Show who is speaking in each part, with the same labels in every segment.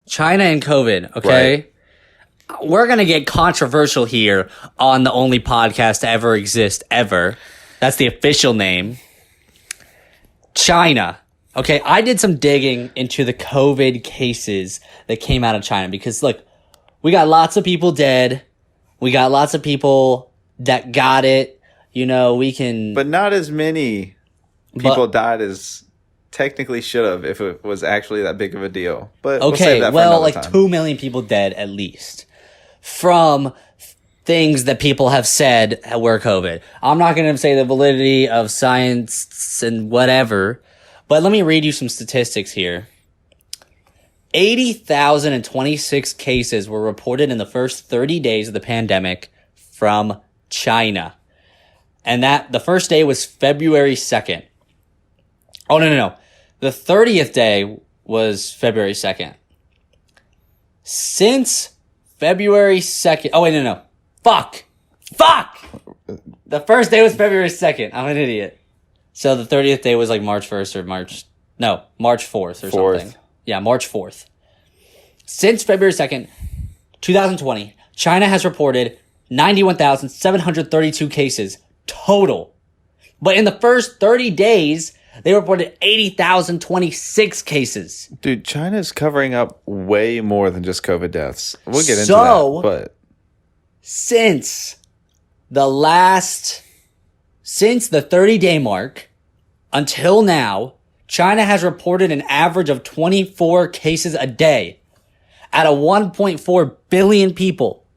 Speaker 1: China and COVID, okay? Right. We're going to get controversial here on the only podcast to ever exist, ever. That's the official name. China. Okay, I did some digging into the COVID cases that came out of China because, look, we got lots of people dead. We got lots of people that got it. You know, we can...
Speaker 2: But not as many people died as technically should have if it was actually that big of a deal. But
Speaker 1: okay,
Speaker 2: we'll save that for another time.
Speaker 1: 2 million people dead at least from things that people have said were COVID. I'm not going to say the validity of science and whatever, but let me read you some statistics here. 80,026 cases were reported in the first 30 days of the pandemic from China. And that the first day was February 2nd. Oh, no. The 30th day was February 2nd. Since February 2nd. Oh, wait, no. Fuck. The first day was February 2nd. I'm an idiot. So the 30th day was like March 1st or March 4th or something. Yeah, March 4th. Since February 2nd, 2020, China has reported 91,732 cases total. But in the first 30 days, they reported 80,026 cases.
Speaker 2: Dude, China's covering up way more than just COVID deaths. We'll get into that, but...
Speaker 1: Since the 30-day mark until now, China has reported an average of 24 cases a day out of 1.4 billion people.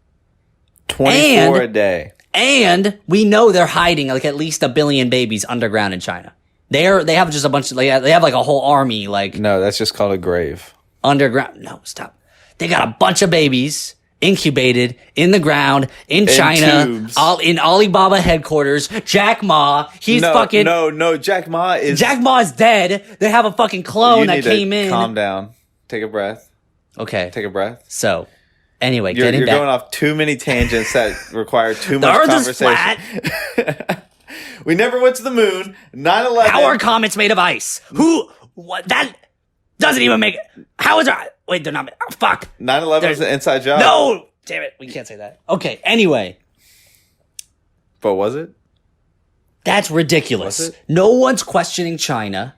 Speaker 2: 24 a day.
Speaker 1: And we know they're hiding like at least 1 billion babies underground in China. They have just a bunch of, they have like a whole army, like.
Speaker 2: No, that's just called a grave.
Speaker 1: Underground. No, stop. They got a bunch of babies incubated in the ground in China, all in Alibaba headquarters. Jack Ma,
Speaker 2: No, Jack Ma is
Speaker 1: dead. They have a fucking clone that came in.
Speaker 2: Calm down. Take a breath.
Speaker 1: Okay.
Speaker 2: Take a breath.
Speaker 1: So, anyway,
Speaker 2: you're going off too many tangents that require too much conversation.
Speaker 1: The Earth is flat.
Speaker 2: We never went to the moon. 9/11.
Speaker 1: How are comets made of ice? What? That doesn't even make it. How is that? Wait, they're not. Oh, fuck.
Speaker 2: 9/11 is an inside job.
Speaker 1: No! Damn it. We can't say that. Okay, anyway.
Speaker 2: But was it?
Speaker 1: That's ridiculous.
Speaker 2: Was it?
Speaker 1: No one's questioning China.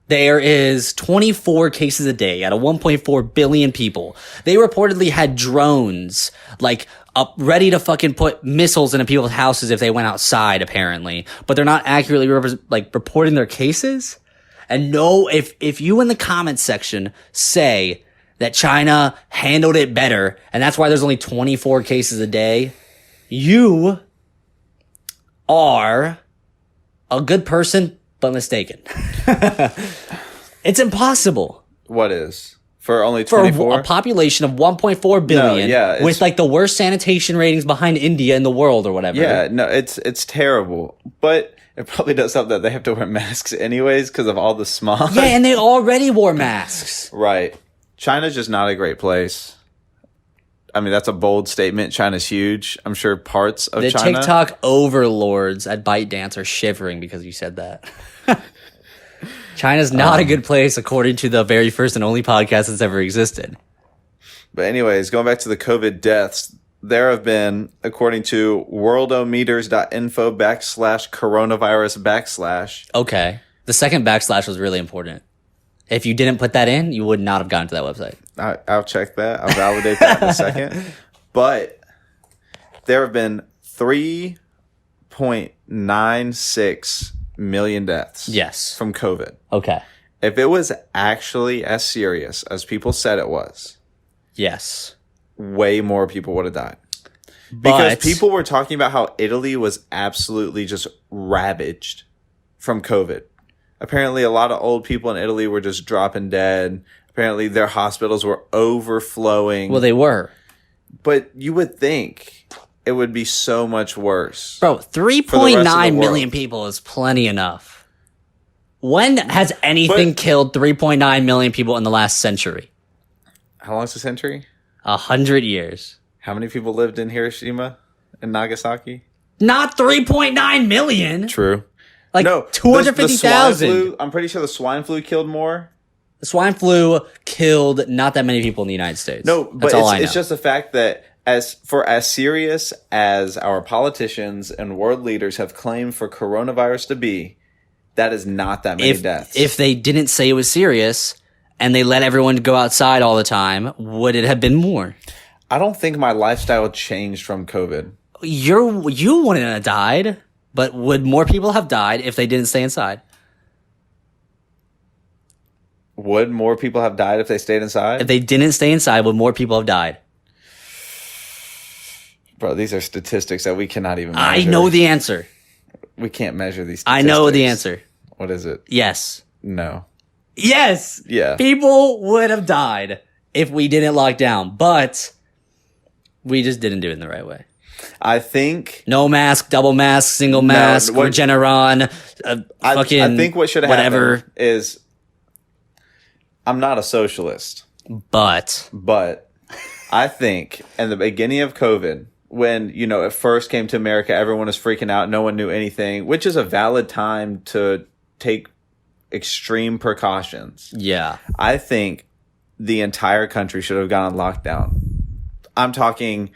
Speaker 1: There is 24 cases a day out of 1.4 billion people. They reportedly had drones, like, up ready to fucking put missiles into people's houses if they went outside, apparently. But they're not accurately, reporting their cases. And no, if you in the comments section say that China handled it better, and that's why there's only 24 cases a day, you are a good person, but mistaken. It's impossible.
Speaker 2: What is? For only 24?
Speaker 1: For a population of 1.4 billion, with like the worst sanitation ratings behind India in the world or whatever.
Speaker 2: Yeah, no, it's terrible. But it probably does help that they have to wear masks anyways because of all the smog.
Speaker 1: Yeah, and they already wore masks.
Speaker 2: Right. China's just not a great place. I mean, that's a bold statement. China's huge. I'm sure parts of China.
Speaker 1: The TikTok overlords at ByteDance are shivering because you said that. China's not a good place, according to the very first and only podcast that's ever existed.
Speaker 2: But anyways, going back to the COVID deaths, there have been, according to worldometers.info/coronavirus/.
Speaker 1: Okay. The second backslash was really important. If you didn't put that in, you would not have gotten to that website.
Speaker 2: I'll check that. I'll validate that in a second. But there have been 3.96 million deaths.
Speaker 1: Yes.
Speaker 2: From COVID.
Speaker 1: Okay.
Speaker 2: If it was actually as serious as people said it was.
Speaker 1: Yes.
Speaker 2: Way more people would have died. Because people were talking about how Italy was absolutely just ravaged from COVID. Apparently, a lot of old people in Italy were just dropping dead. Apparently, their hospitals were overflowing.
Speaker 1: Well, they were.
Speaker 2: But you would think it would be so much worse.
Speaker 1: Bro, 3.9 million people is plenty enough. When has anything killed 3.9 million people in the last century?
Speaker 2: How long is a century?
Speaker 1: 100 years.
Speaker 2: How many people lived in Hiroshima and Nagasaki?
Speaker 1: Not 3.9 million.
Speaker 2: True.
Speaker 1: Like, no, 250,000.
Speaker 2: I'm pretty sure the swine flu killed more
Speaker 1: Swine flu killed not that many people in the United States.
Speaker 2: No, but
Speaker 1: that's all I know.
Speaker 2: It's just the fact that as serious as our politicians and world leaders have claimed for coronavirus to be, that is not that many deaths.
Speaker 1: If they didn't say it was serious and they let everyone go outside all the time, would it have been more?
Speaker 2: I don't think my lifestyle changed from COVID.
Speaker 1: You wouldn't have died, but would more people have died if they didn't stay inside?
Speaker 2: Would more people have died if they stayed inside?
Speaker 1: If they didn't stay inside, would more people have died?
Speaker 2: Bro, these are statistics that we cannot even measure.
Speaker 1: I know the answer.
Speaker 2: We can't measure these statistics.
Speaker 1: I know the answer.
Speaker 2: What is it?
Speaker 1: Yes.
Speaker 2: No.
Speaker 1: Yes.
Speaker 2: Yeah.
Speaker 1: People would have died if we didn't lock down, but we just didn't do it in the right way.
Speaker 2: I think
Speaker 1: no mask, double mask, single mask, Regeneron,
Speaker 2: I think what should have happened is I'm not a socialist,
Speaker 1: but
Speaker 2: I think in the beginning of COVID, when, it first came to America, everyone was freaking out. No one knew anything, which is a valid time to take extreme precautions.
Speaker 1: Yeah.
Speaker 2: I think the entire country should have gone on lockdown. I'm talking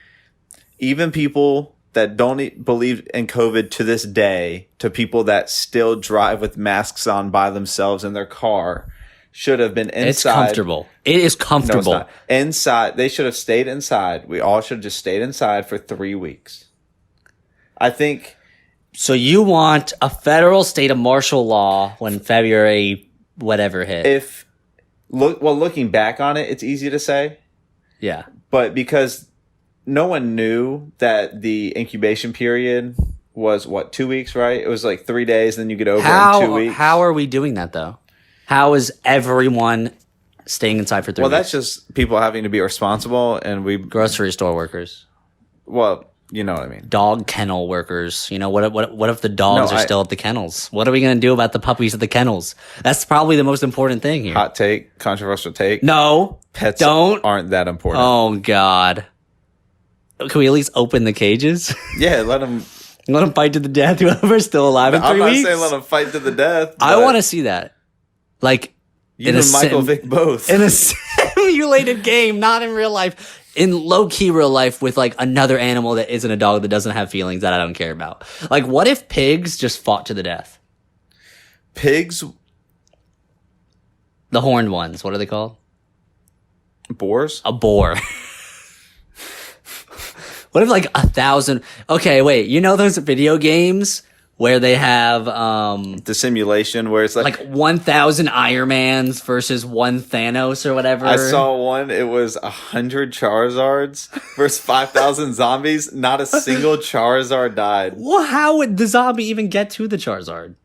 Speaker 2: even people that don't believe in COVID to this day, to people that still drive with masks on by themselves in their car, should have been inside.
Speaker 1: It's comfortable. It is comfortable.
Speaker 2: No, it's not. Inside. They should have stayed inside. We all should have just stayed inside for 3 weeks. I think.
Speaker 1: So you want a federal state of martial law when February whatever hit?
Speaker 2: Looking back on it, it's easy to say.
Speaker 1: Yeah.
Speaker 2: But because no one knew that the incubation period was 2 weeks, right? It was like 3 days, then you get over in 2 weeks.
Speaker 1: How are we doing that though? How is everyone staying inside for 3 weeks?
Speaker 2: Well, that's just people having to be responsible, and
Speaker 1: grocery store workers.
Speaker 2: Well, you know what I mean.
Speaker 1: Dog kennel workers. What if the dogs are still at the kennels? What are we going to do about the puppies at the kennels? That's probably the most important thing here.
Speaker 2: Hot take, controversial take.
Speaker 1: No,
Speaker 2: pets aren't that important.
Speaker 1: Oh God. Can we at least open the cages?
Speaker 2: Yeah, let them
Speaker 1: fight to the death. Whoever's still alive in 3 weeks.
Speaker 2: I'm not saying let them fight to the death.
Speaker 1: I want to see that. Like,
Speaker 2: you and Michael Vick both.
Speaker 1: In a simulated game, not in real life. In low-key real life with, like, another animal that isn't a dog that doesn't have feelings that I don't care about. Like, what if pigs just fought to the death?
Speaker 2: Pigs?
Speaker 1: The horned ones. What are they called?
Speaker 2: Boars?
Speaker 1: A boar. What if, like, 1,000... Okay, wait. You know those video games where they have
Speaker 2: the simulation where it's like
Speaker 1: 1,000 Iron Mans versus one Thanos or whatever.
Speaker 2: I saw one. It was 100 Charizards versus 5,000 zombies. Not a single Charizard died.
Speaker 1: Well, how would the zombie even get to the Charizard?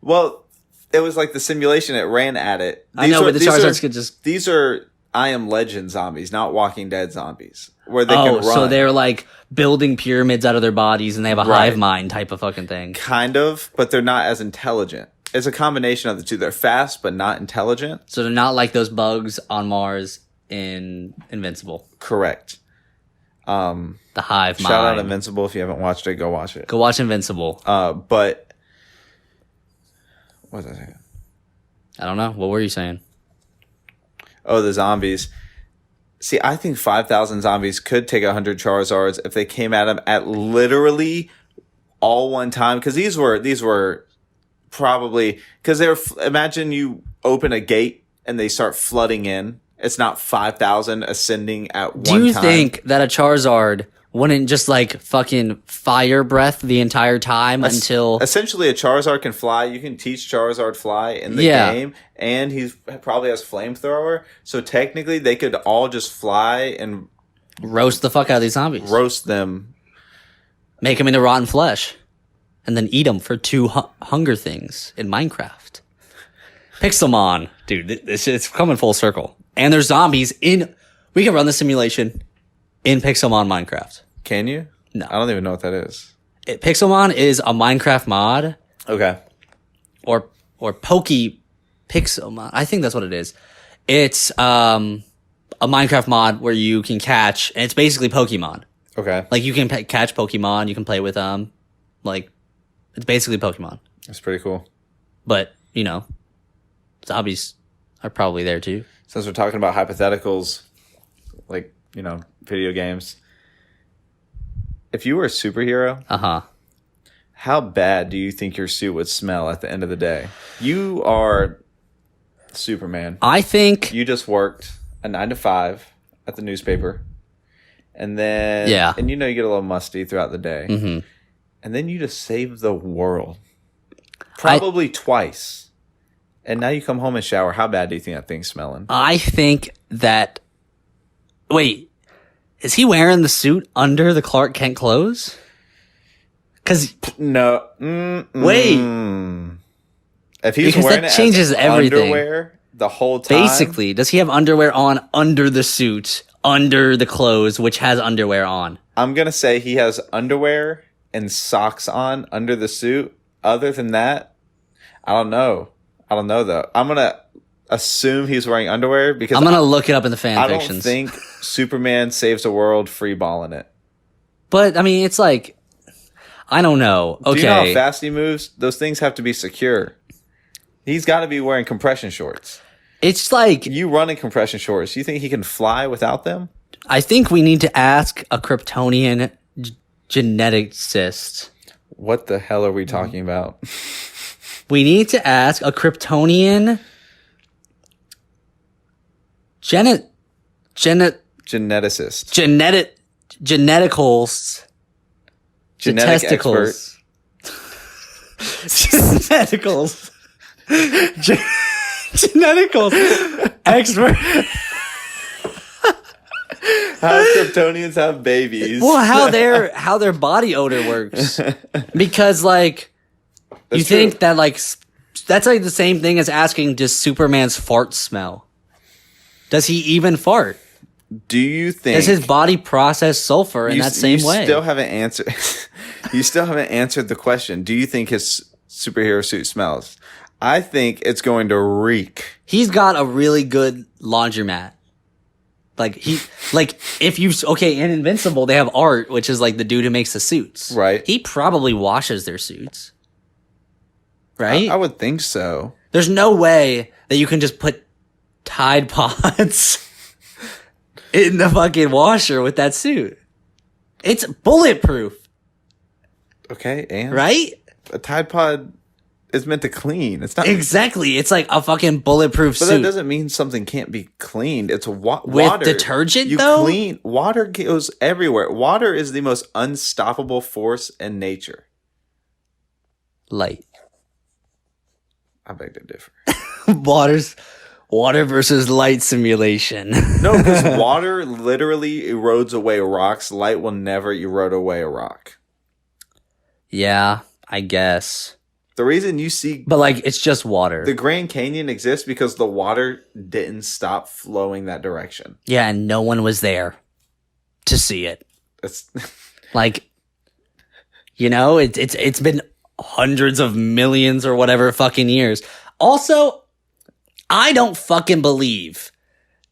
Speaker 2: Well, it was like the simulation. It ran at it.
Speaker 1: I know, but the Charizards could just.
Speaker 2: These are I Am Legend zombies, not Walking Dead zombies, where they can run.
Speaker 1: So they're like building pyramids out of their bodies and they have a hive mind type of fucking thing.
Speaker 2: Kind of, but they're not as intelligent. It's a combination of the two. They're fast, but not intelligent.
Speaker 1: So they're not like those bugs on Mars in Invincible.
Speaker 2: Correct.
Speaker 1: The hive mind.
Speaker 2: Shout out Invincible. If you haven't watched it, go watch it.
Speaker 1: Go watch Invincible.
Speaker 2: But what was I saying?
Speaker 1: I don't know. What were you saying?
Speaker 2: Oh, the zombies. See, I think 5,000 zombies could take 100 Charizards if they came at them at literally all one time. Because these were probably because they're. Imagine you open a gate and they start flooding in. It's not 5,000 ascending at one time. Do you
Speaker 1: think that a Charizard wouldn't just like fucking fire breath the entire time until...
Speaker 2: Essentially, a Charizard can fly. You can teach Charizard fly in the game, and he probably has flamethrower. So technically, they could all just fly and...
Speaker 1: roast the fuck out of these zombies.
Speaker 2: Roast them.
Speaker 1: Make them into rotten flesh. And then eat them for 2 hunger things in Minecraft. Pixelmon. Dude, it's coming full circle. And there's zombies in... We can run the simulation... in Pixelmon Minecraft.
Speaker 2: Can you?
Speaker 1: No.
Speaker 2: I don't even know what that is.
Speaker 1: Pixelmon is a Minecraft mod.
Speaker 2: Okay.
Speaker 1: Or Pixelmon. I think that's what it is. It's a Minecraft mod where you can catch, and it's basically Pokemon.
Speaker 2: Okay.
Speaker 1: Like you can catch Pokemon, you can play with them. Like it's basically Pokemon.
Speaker 2: That's pretty cool.
Speaker 1: But, zombies are probably there too.
Speaker 2: Since we're talking about hypotheticals, like, video games. If you were a superhero, how bad do you think your suit would smell at the end of the day? You are Superman.
Speaker 1: I think
Speaker 2: you just worked a 9 to 5 at the newspaper, and then and you get a little musty throughout the day, and then you just save the world, probably twice, and now you come home and shower. How bad do you think that thing's smelling?
Speaker 1: I think that. Wait. Is he wearing the suit under the Clark Kent clothes? Because
Speaker 2: no,
Speaker 1: wait,
Speaker 2: if he's wearing
Speaker 1: that changes everything.
Speaker 2: Underwear the whole time.
Speaker 1: Basically, does he have underwear on under the suit, under the clothes, which has underwear on?
Speaker 2: I'm gonna say he has underwear and socks on under the suit. Other than that, I don't know. Though. I'm gonna assume he's wearing underwear because
Speaker 1: I'm gonna look it up in the fan fictions.
Speaker 2: I don't think Superman saves the world free balling it.
Speaker 1: But I mean, it's like, I don't know. Okay,
Speaker 2: do you know how fast he moves? Those things have to be secure. He's got to be wearing compression shorts.
Speaker 1: It's like
Speaker 2: you run in compression shorts. You think he can fly without them?
Speaker 1: I think we need to ask a Kryptonian geneticist.
Speaker 2: What the hell are we talking about?
Speaker 1: We need to ask a Kryptonian geneticist. Geneticals.
Speaker 2: Genetic expert.
Speaker 1: Geneticals. Geneticals. Expert.
Speaker 2: How Kryptonians have babies.
Speaker 1: Well, how their body odor works. Because, like,
Speaker 2: that's
Speaker 1: you think that, like, that's like the same thing as asking, does Superman's fart smell? Does he even fart?
Speaker 2: Do you think...
Speaker 1: Does his body process sulfur in that same way?
Speaker 2: You still haven't answered... You still haven't answered the question. Do you think his superhero suit smells? I think it's going to reek.
Speaker 1: He's got a really good laundromat. In Invincible, they have Art, which is like the dude who makes the suits.
Speaker 2: Right.
Speaker 1: He probably washes their suits. Right?
Speaker 2: I would think so.
Speaker 1: There's no way that you can just put Tide Pods in the fucking washer with that suit. It's bulletproof.
Speaker 2: Okay, and?
Speaker 1: Right?
Speaker 2: A Tide Pod is meant to clean. It's not
Speaker 1: exactly. It's like a fucking bulletproof suit.
Speaker 2: But that doesn't mean something can't be cleaned. It's water.
Speaker 1: With detergent, though?
Speaker 2: Water goes everywhere. Water is the most unstoppable force in nature.
Speaker 1: Light.
Speaker 2: I beg to differ.
Speaker 1: Water versus light simulation.
Speaker 2: No, because water literally erodes away rocks. Light will never erode away a rock.
Speaker 1: Yeah, I guess.
Speaker 2: The reason you see...
Speaker 1: But, like, it's just water.
Speaker 2: The Grand Canyon exists because the water didn't stop flowing that direction.
Speaker 1: Yeah, and no one was there to see it.
Speaker 2: It's
Speaker 1: like, it's been hundreds of millions or whatever fucking years. Also, I don't fucking believe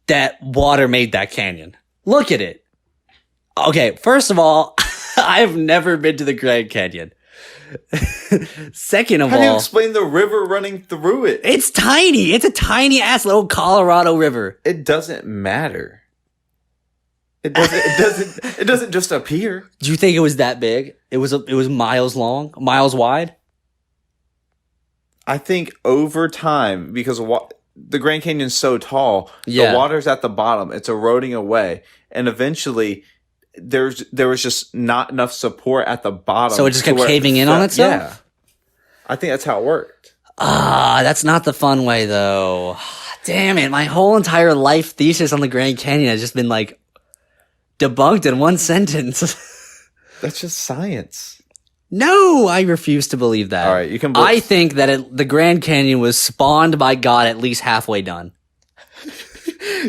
Speaker 1: that water made that canyon. Look at it. Okay, first of all, I have never been to the Grand Canyon. Second of all,
Speaker 2: how do you explain the river running through it?
Speaker 1: It's tiny. It's a tiny ass little Colorado river.
Speaker 2: It doesn't matter. It doesn't just appear.
Speaker 1: Do you think it was that big? It was miles long, miles wide?
Speaker 2: I think over time, because the Grand Canyon's so tall,
Speaker 1: the
Speaker 2: water's at the bottom. It's eroding away, and eventually there was just not enough support at the bottom.
Speaker 1: So it just kept caving in on itself?
Speaker 2: Yeah. I think that's how it worked.
Speaker 1: That's not the fun way, though. Damn it. My whole entire life thesis on the Grand Canyon has just been, like, debunked in one sentence.
Speaker 2: That's just science.
Speaker 1: No, I refuse to believe that.
Speaker 2: All right, you can.
Speaker 1: I think that the Grand Canyon was spawned by God at least halfway done.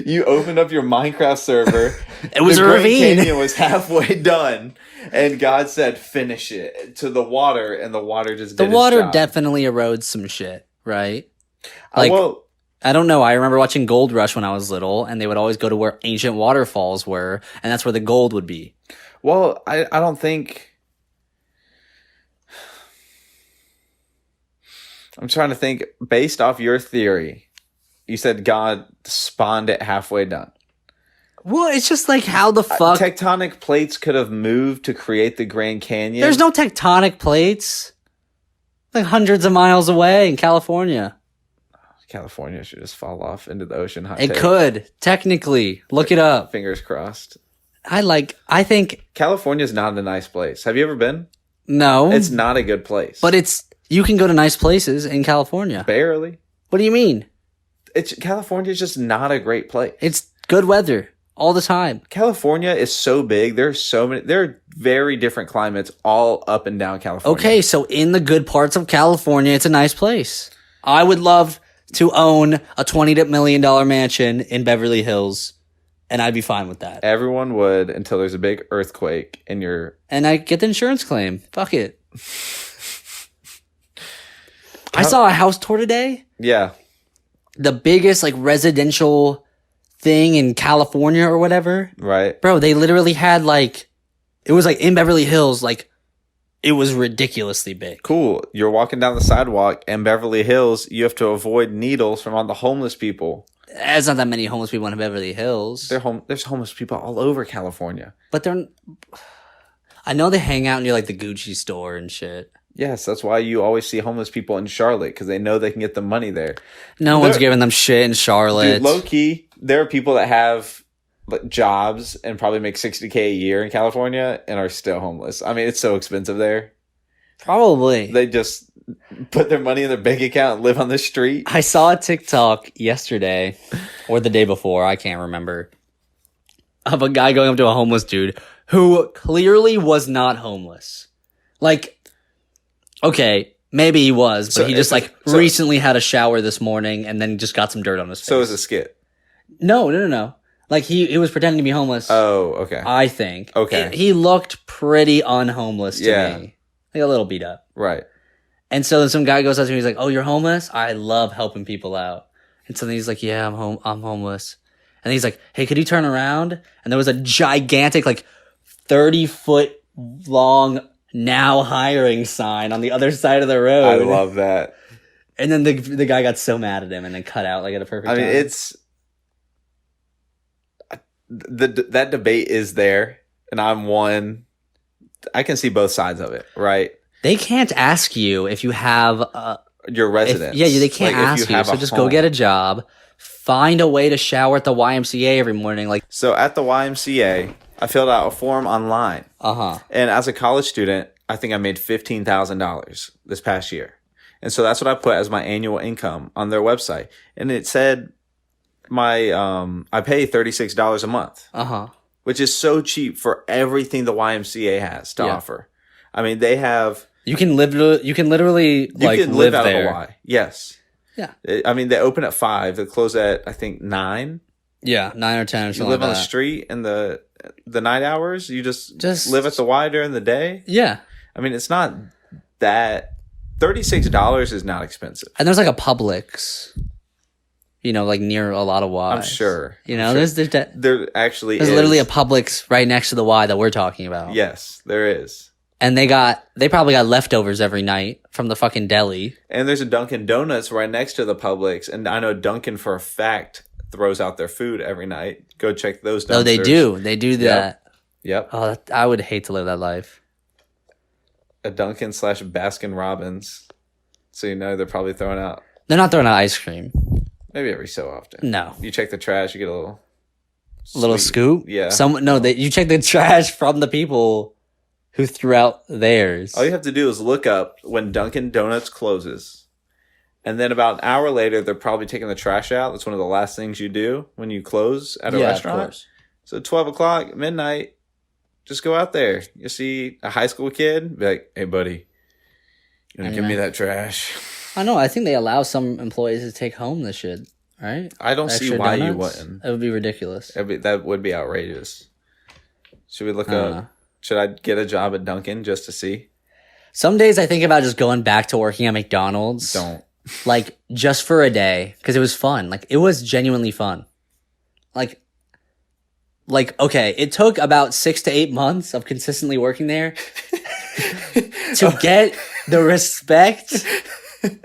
Speaker 2: You opened up your Minecraft server.
Speaker 1: It was a ravine.
Speaker 2: The Grand Canyon was halfway done, and God said, "Finish it," to the water, and the water just did its job.
Speaker 1: Definitely erodes some shit, right?
Speaker 2: Like,
Speaker 1: I don't know. I remember watching Gold Rush when I was little, and they would always go to where ancient waterfalls were, and that's where the gold would be.
Speaker 2: Well, I don't think. I'm trying to think, based off your theory, You said God spawned it halfway done.
Speaker 1: Well, it's just like how the fuck...
Speaker 2: Tectonic plates could have moved to create the Grand Canyon.
Speaker 1: There's no tectonic plates. Like hundreds of miles away in California.
Speaker 2: California should just fall off into the ocean.
Speaker 1: It could, technically. Look it up.
Speaker 2: Fingers crossed.
Speaker 1: I think...
Speaker 2: California's not a nice place. Have you ever been?
Speaker 1: No.
Speaker 2: It's not a good place.
Speaker 1: But you can go to nice places in California.
Speaker 2: Barely.
Speaker 1: What do you mean?
Speaker 2: California's just not a great place.
Speaker 1: It's good weather all the time.
Speaker 2: California is so big. There are very different climates all up and down California.
Speaker 1: Okay, so in the good parts of California, it's a nice place. I would love to own a $20 million mansion in Beverly Hills, and I'd be fine with that.
Speaker 2: Everyone would until there's a big earthquake and I
Speaker 1: get the insurance claim. Fuck it. I saw a house tour today.
Speaker 2: Yeah.
Speaker 1: The biggest residential thing in California or whatever.
Speaker 2: Right.
Speaker 1: Bro, they literally had it was in Beverly Hills, it was ridiculously big.
Speaker 2: Cool. You're walking down the sidewalk in Beverly Hills. You have to avoid needles from all the homeless people.
Speaker 1: There's not that many homeless people in Beverly Hills.
Speaker 2: There's homeless people all over California.
Speaker 1: But I know they hang out near the Gucci store and shit.
Speaker 2: Yes, that's why you always see homeless people in Charlotte, because they know they can get the money there.
Speaker 1: No one's giving them shit in Charlotte.
Speaker 2: Dude, low key, there are people that have jobs and probably make $60K a year in California and are still homeless. I mean, it's so expensive there.
Speaker 1: Probably.
Speaker 2: They just put their money in their bank account and live on the street.
Speaker 1: I saw a TikTok yesterday or the day before, I can't remember, of a guy going up to a homeless dude who clearly was not homeless. Okay, maybe he was, but he just recently had a shower this morning and then just got some dirt on his face.
Speaker 2: So it was a skit?
Speaker 1: No. He was pretending to be homeless.
Speaker 2: Oh, okay.
Speaker 1: I think.
Speaker 2: Okay.
Speaker 1: He looked pretty unhomeless to me. A little beat up.
Speaker 2: Right.
Speaker 1: And so then some guy goes up to me, he's like, "Oh, you're homeless? I love helping people out." And so then he's like, "Yeah, I'm homeless." And he's like, "Hey, could you turn around?" And there was a gigantic 30-foot long "now hiring" sign on the other side of the road.
Speaker 2: I love that.
Speaker 1: And then the guy got so mad at him and then cut out at a perfect time.
Speaker 2: I mean, it's that debate is there, and I'm one. I can see both sides of it, right?
Speaker 1: They can't ask you if you have
Speaker 2: your residence.
Speaker 1: They can't ask you. So just go get a job, find a way to shower at the YMCA every morning.
Speaker 2: So at the YMCA, I filled out a form online. And as a college student, I think I made $15,000 this past year. And so that's what I put as my annual income on their website. And it said I pay $36 a month. Which is so cheap for everything the YMCA has to offer. I mean, they have... You can
Speaker 1: literally live
Speaker 2: out
Speaker 1: there.
Speaker 2: of Hawaii. Yes.
Speaker 1: Yeah.
Speaker 2: I mean, they open at 5. They close at, I think, 9.
Speaker 1: Yeah, 9 or 10 or something.
Speaker 2: You live on the street in the night hours. You just live at the Y during the day.
Speaker 1: Yeah.
Speaker 2: I mean, it's not that... $36 is not expensive.
Speaker 1: And there's a Publix... near a lot of Ys.
Speaker 2: I'm sure.
Speaker 1: There
Speaker 2: actually
Speaker 1: there's literally a Publix right next to the Y that we're talking about.
Speaker 2: Yes, there is.
Speaker 1: And they probably got leftovers every night from the fucking deli.
Speaker 2: And there's a Dunkin' Donuts right next to the Publix, and I know Dunkin' for a fact throws out their food every night. Go check those dumpsters.
Speaker 1: Oh, they do. They do that.
Speaker 2: Yep.
Speaker 1: Oh, I would hate to live that life.
Speaker 2: A Dunkin' / Baskin Robbins. So they're probably throwing out.
Speaker 1: They're not throwing out ice cream.
Speaker 2: Maybe every so often.
Speaker 1: No.
Speaker 2: You check the trash, you get a
Speaker 1: little scoop?
Speaker 2: Yeah.
Speaker 1: You check the trash from the people who threw out theirs.
Speaker 2: All you have to do is look up when Dunkin' Donuts closes. And then about an hour later, they're probably taking the trash out. That's one of the last things you do when you close at a restaurant. Of course. So 12 o'clock, midnight, just go out there. You see a high school kid, be like, "Hey, buddy, you want to give me that trash?"
Speaker 1: I know. I think they allow some employees to take home this shit, right?
Speaker 2: I don't see why you wouldn't.
Speaker 1: It would be ridiculous.
Speaker 2: That would be outrageous. Should we look up? Should I get a job at Dunkin' just to see?
Speaker 1: Some days I think about just going back to working at McDonald's.
Speaker 2: Don't.
Speaker 1: Just for a day, because it was fun. It was genuinely fun. Okay, it took about 6 to 8 months of consistently working there to get the respect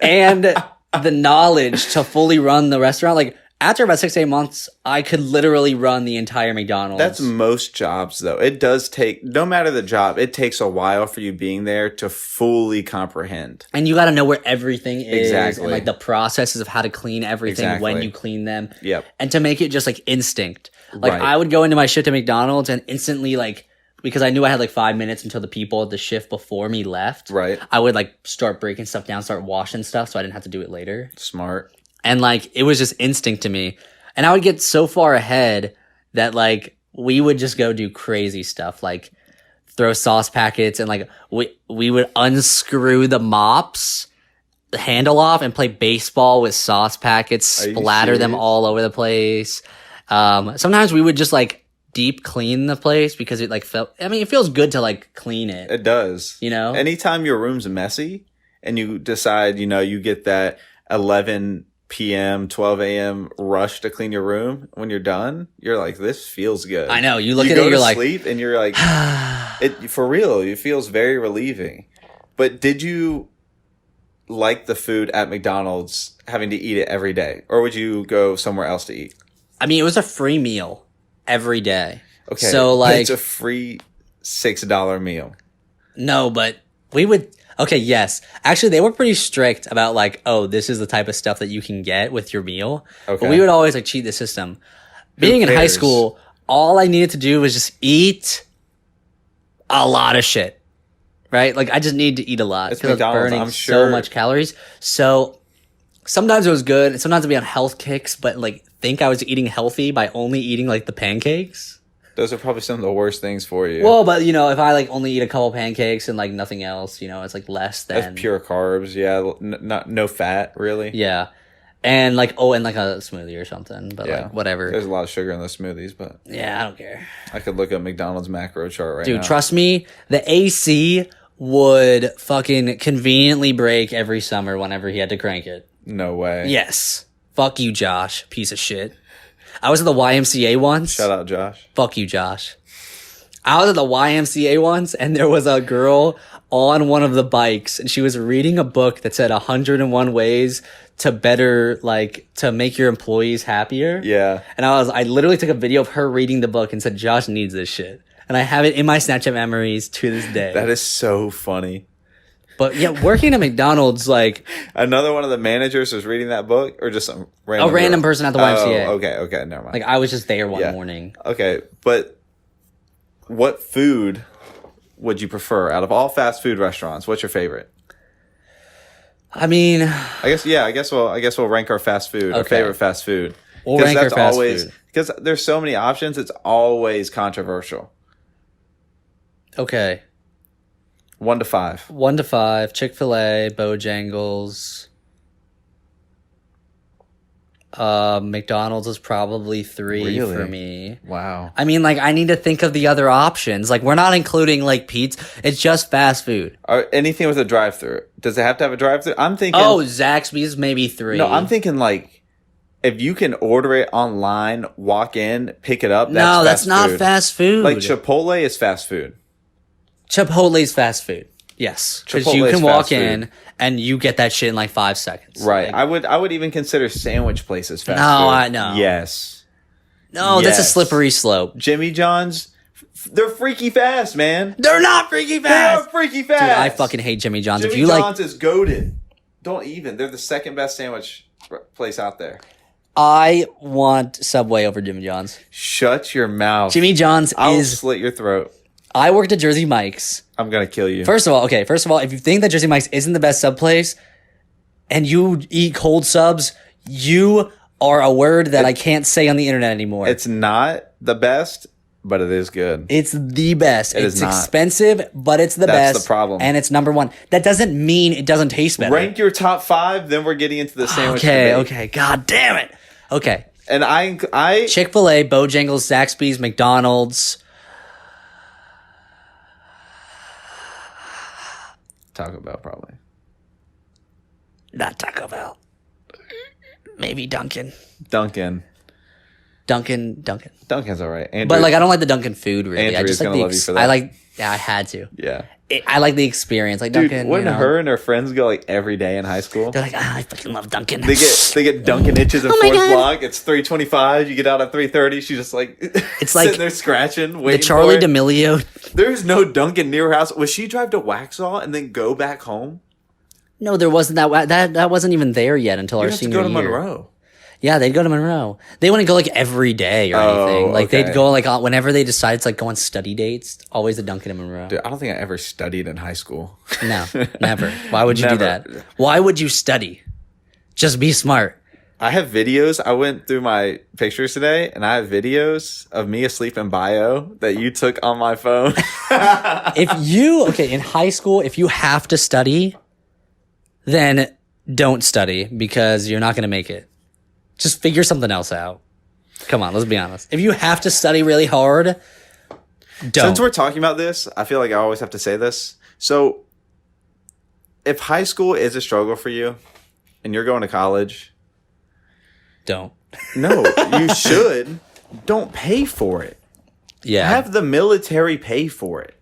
Speaker 1: and the knowledge to fully run the restaurant. Like, after about 6 to 8 months, I could literally run the entire McDonald's.
Speaker 2: That's most jobs, though. It does take, no matter the job, it takes a while for you being there to fully comprehend.
Speaker 1: And you got to know where everything is.
Speaker 2: Exactly.
Speaker 1: And, like, the processes of how to clean everything when you clean them.
Speaker 2: Yep.
Speaker 1: And to make it just, like, instinct. Like,
Speaker 2: Right.
Speaker 1: I would go into my shift at McDonald's and instantly, like, because I knew I had, like, 5 minutes until the people at the shift before me left.
Speaker 2: Right.
Speaker 1: I would, like, start breaking stuff down, start washing stuff so I didn't have to do it later.
Speaker 2: Smart.
Speaker 1: And, like, it was just instinct to me. And I would get so far ahead that, like, we would just go do crazy stuff. Like, throw sauce packets and, like, we would unscrew the mops, the handle off, and play baseball with sauce packets, splatter them all over the place. Sometimes we would just, like, deep clean the place because it, like, it feels good to, like, clean it.
Speaker 2: It does.
Speaker 1: You know?
Speaker 2: Anytime your room's messy and you decide, you get that 11 p.m., 12 a.m. rush to clean your room, when you're done, you're like, this feels good.
Speaker 1: I know. You look at it, you're like,
Speaker 2: sleep and you're like, for real, it feels very relieving. But did you like the food at McDonald's having to eat it every day? Or would you go somewhere else to eat?
Speaker 1: I mean, it was a free meal every day.
Speaker 2: Okay.
Speaker 1: So, like,
Speaker 2: it's a free $6 meal.
Speaker 1: No, but we would. Okay, yes. Actually, they were pretty strict about, like, oh, this is the type of stuff that you can get with your meal. Okay. But we would always, like, cheat the system. Being in high school, all I needed to do was just eat a lot of shit. Right? Like, I just needed to eat a lot.
Speaker 2: It's McDonald's,
Speaker 1: burning
Speaker 2: I'm sure.
Speaker 1: so much calories. So sometimes it was good. And sometimes I'd be on health kicks, but, like, think I was eating healthy by only eating, like, the pancakes.
Speaker 2: Those are probably some of the worst things for you.
Speaker 1: Well, but, if I, like, only eat a couple pancakes and, like, nothing else, it's, like, less than...
Speaker 2: That's pure carbs, yeah. No fat, really.
Speaker 1: Yeah. And, like, and, like, a smoothie or something. But, like, whatever.
Speaker 2: There's a lot of sugar in those smoothies, but...
Speaker 1: Yeah, I don't care.
Speaker 2: I could look up McDonald's macro chart right now.
Speaker 1: Dude, trust me, the AC would fucking conveniently break every summer whenever he had to crank it.
Speaker 2: No way.
Speaker 1: Yes. Fuck you, Josh. Piece of shit. I was at the YMCA once.
Speaker 2: Shout out, Josh.
Speaker 1: Fuck you, Josh. I was at the YMCA once, and there was a girl on one of the bikes, and she was reading a book that said 101 ways to better, like, to make your employees happier.
Speaker 2: Yeah.
Speaker 1: And I literally took a video of her reading the book and said, Josh needs this shit. And I have it in my Snapchat memories to this day.
Speaker 2: That is so funny.
Speaker 1: But yeah, working at McDonald's, like...
Speaker 2: Another one of the managers was reading that book? Or just some random...
Speaker 1: A random person at the YMCA.
Speaker 2: Oh, okay, never mind.
Speaker 1: Like, I was just there one morning.
Speaker 2: Okay, but what food would you prefer out of all fast food restaurants? What's your favorite?
Speaker 1: I mean...
Speaker 2: I guess we'll rank our fast food, our favorite fast food.
Speaker 1: We'll rank our fast food.
Speaker 2: Because there's so many options, it's always controversial.
Speaker 1: Okay.
Speaker 2: 1 to 5.
Speaker 1: 1 to 5. Chick-fil-A, Bojangles. McDonald's is probably 3 for me.
Speaker 2: Wow.
Speaker 1: I mean, like, I need to think of the other options. Like, we're not including, like, pizza. It's just fast food.
Speaker 2: Or anything with a drive-thru. Does it have to have a drive-thru? I'm thinking...
Speaker 1: Oh, Zaxby's maybe 3.
Speaker 2: No, I'm thinking, like, if you can order it online, walk in, pick it up, that's
Speaker 1: not fast food.
Speaker 2: Like, Chipotle is fast food.
Speaker 1: Chipotle's fast food. Yes. Because you can walk in and you get that shit in like 5 seconds.
Speaker 2: Right.
Speaker 1: Like,
Speaker 2: I would even consider sandwich places fast food.
Speaker 1: No, I know.
Speaker 2: Yes.
Speaker 1: No, that's a slippery slope.
Speaker 2: Jimmy John's, they're freaky fast, man.
Speaker 1: They're not freaky fast.
Speaker 2: They're freaky fast.
Speaker 1: Dude, I fucking hate Jimmy John's.
Speaker 2: Jimmy John's is goated. Don't even. They're the second best sandwich place out there.
Speaker 1: I want Subway over Jimmy John's.
Speaker 2: Shut your mouth.
Speaker 1: Jimmy John's
Speaker 2: I'll slit your throat.
Speaker 1: I worked at Jersey Mike's.
Speaker 2: I'm going to kill you.
Speaker 1: First of all, if you think that Jersey Mike's isn't the best sub place and you eat cold subs, you are a word that I can't say on the internet anymore.
Speaker 2: It's not the best, but it is good.
Speaker 1: It's the best.
Speaker 2: It's
Speaker 1: expensive, but it's the best.
Speaker 2: That's the problem.
Speaker 1: And it's number 1. That doesn't mean it doesn't taste better.
Speaker 2: Rank your top 5, then we're getting into the sandwich debate.
Speaker 1: Okay. God damn it. Okay.
Speaker 2: And I
Speaker 1: Chick-fil-A, Bojangles, Zaxby's, McDonald's.
Speaker 2: Taco Bell, probably.
Speaker 1: Not Taco Bell. Maybe Dunkin'.
Speaker 2: Dunkin's all right. Andrew,
Speaker 1: but like, I don't like the Dunkin' food really.
Speaker 2: Andrew's
Speaker 1: I just like
Speaker 2: gonna love you for that.
Speaker 1: I had to.
Speaker 2: Yeah.
Speaker 1: I like the experience. Like
Speaker 2: Dude,
Speaker 1: Dunkin',
Speaker 2: wouldn't her and her friends go like every day in high school?
Speaker 1: They're like, I fucking love Dunkin'.
Speaker 2: They get Dunkin' itches in
Speaker 1: Oh my
Speaker 2: fourth
Speaker 1: God.
Speaker 2: block. It's 3:25. You get out at 3:30. She's just like
Speaker 1: It's like
Speaker 2: sitting there scratching,
Speaker 1: the
Speaker 2: waiting
Speaker 1: Charlie
Speaker 2: for it.
Speaker 1: D'Amelio.
Speaker 2: There's no Dunkin' near her house. Would she drive to Waxhaw and then go back home?
Speaker 1: No, there wasn't that wasn't even there yet until
Speaker 2: You
Speaker 1: our
Speaker 2: have to
Speaker 1: senior
Speaker 2: go to
Speaker 1: year.
Speaker 2: Monroe.
Speaker 1: Yeah, they'd go to Monroe. They wouldn't go like every day or anything. Like
Speaker 2: okay.
Speaker 1: they'd go like whenever they decide to like go on study dates. Always the Dunkin' in Monroe.
Speaker 2: Dude, I don't think I ever studied in high school.
Speaker 1: No, never. Why would you do
Speaker 2: Never.
Speaker 1: that? Why would you study? Just be smart.
Speaker 2: I have videos. I went through my pictures today, and I have videos of me asleep in bio that you took on my phone.
Speaker 1: In high school, if you have to study, then don't study because you're not going to make it. Just figure something else out. Come on, let's be honest. If you have to study really hard, don't.
Speaker 2: Since we're talking about this, I feel like I always have to say this. So, if high school is a struggle for you, and you're going to college,
Speaker 1: Don't.
Speaker 2: no, you should. Don't pay for it.
Speaker 1: Yeah.
Speaker 2: Have the military pay for it.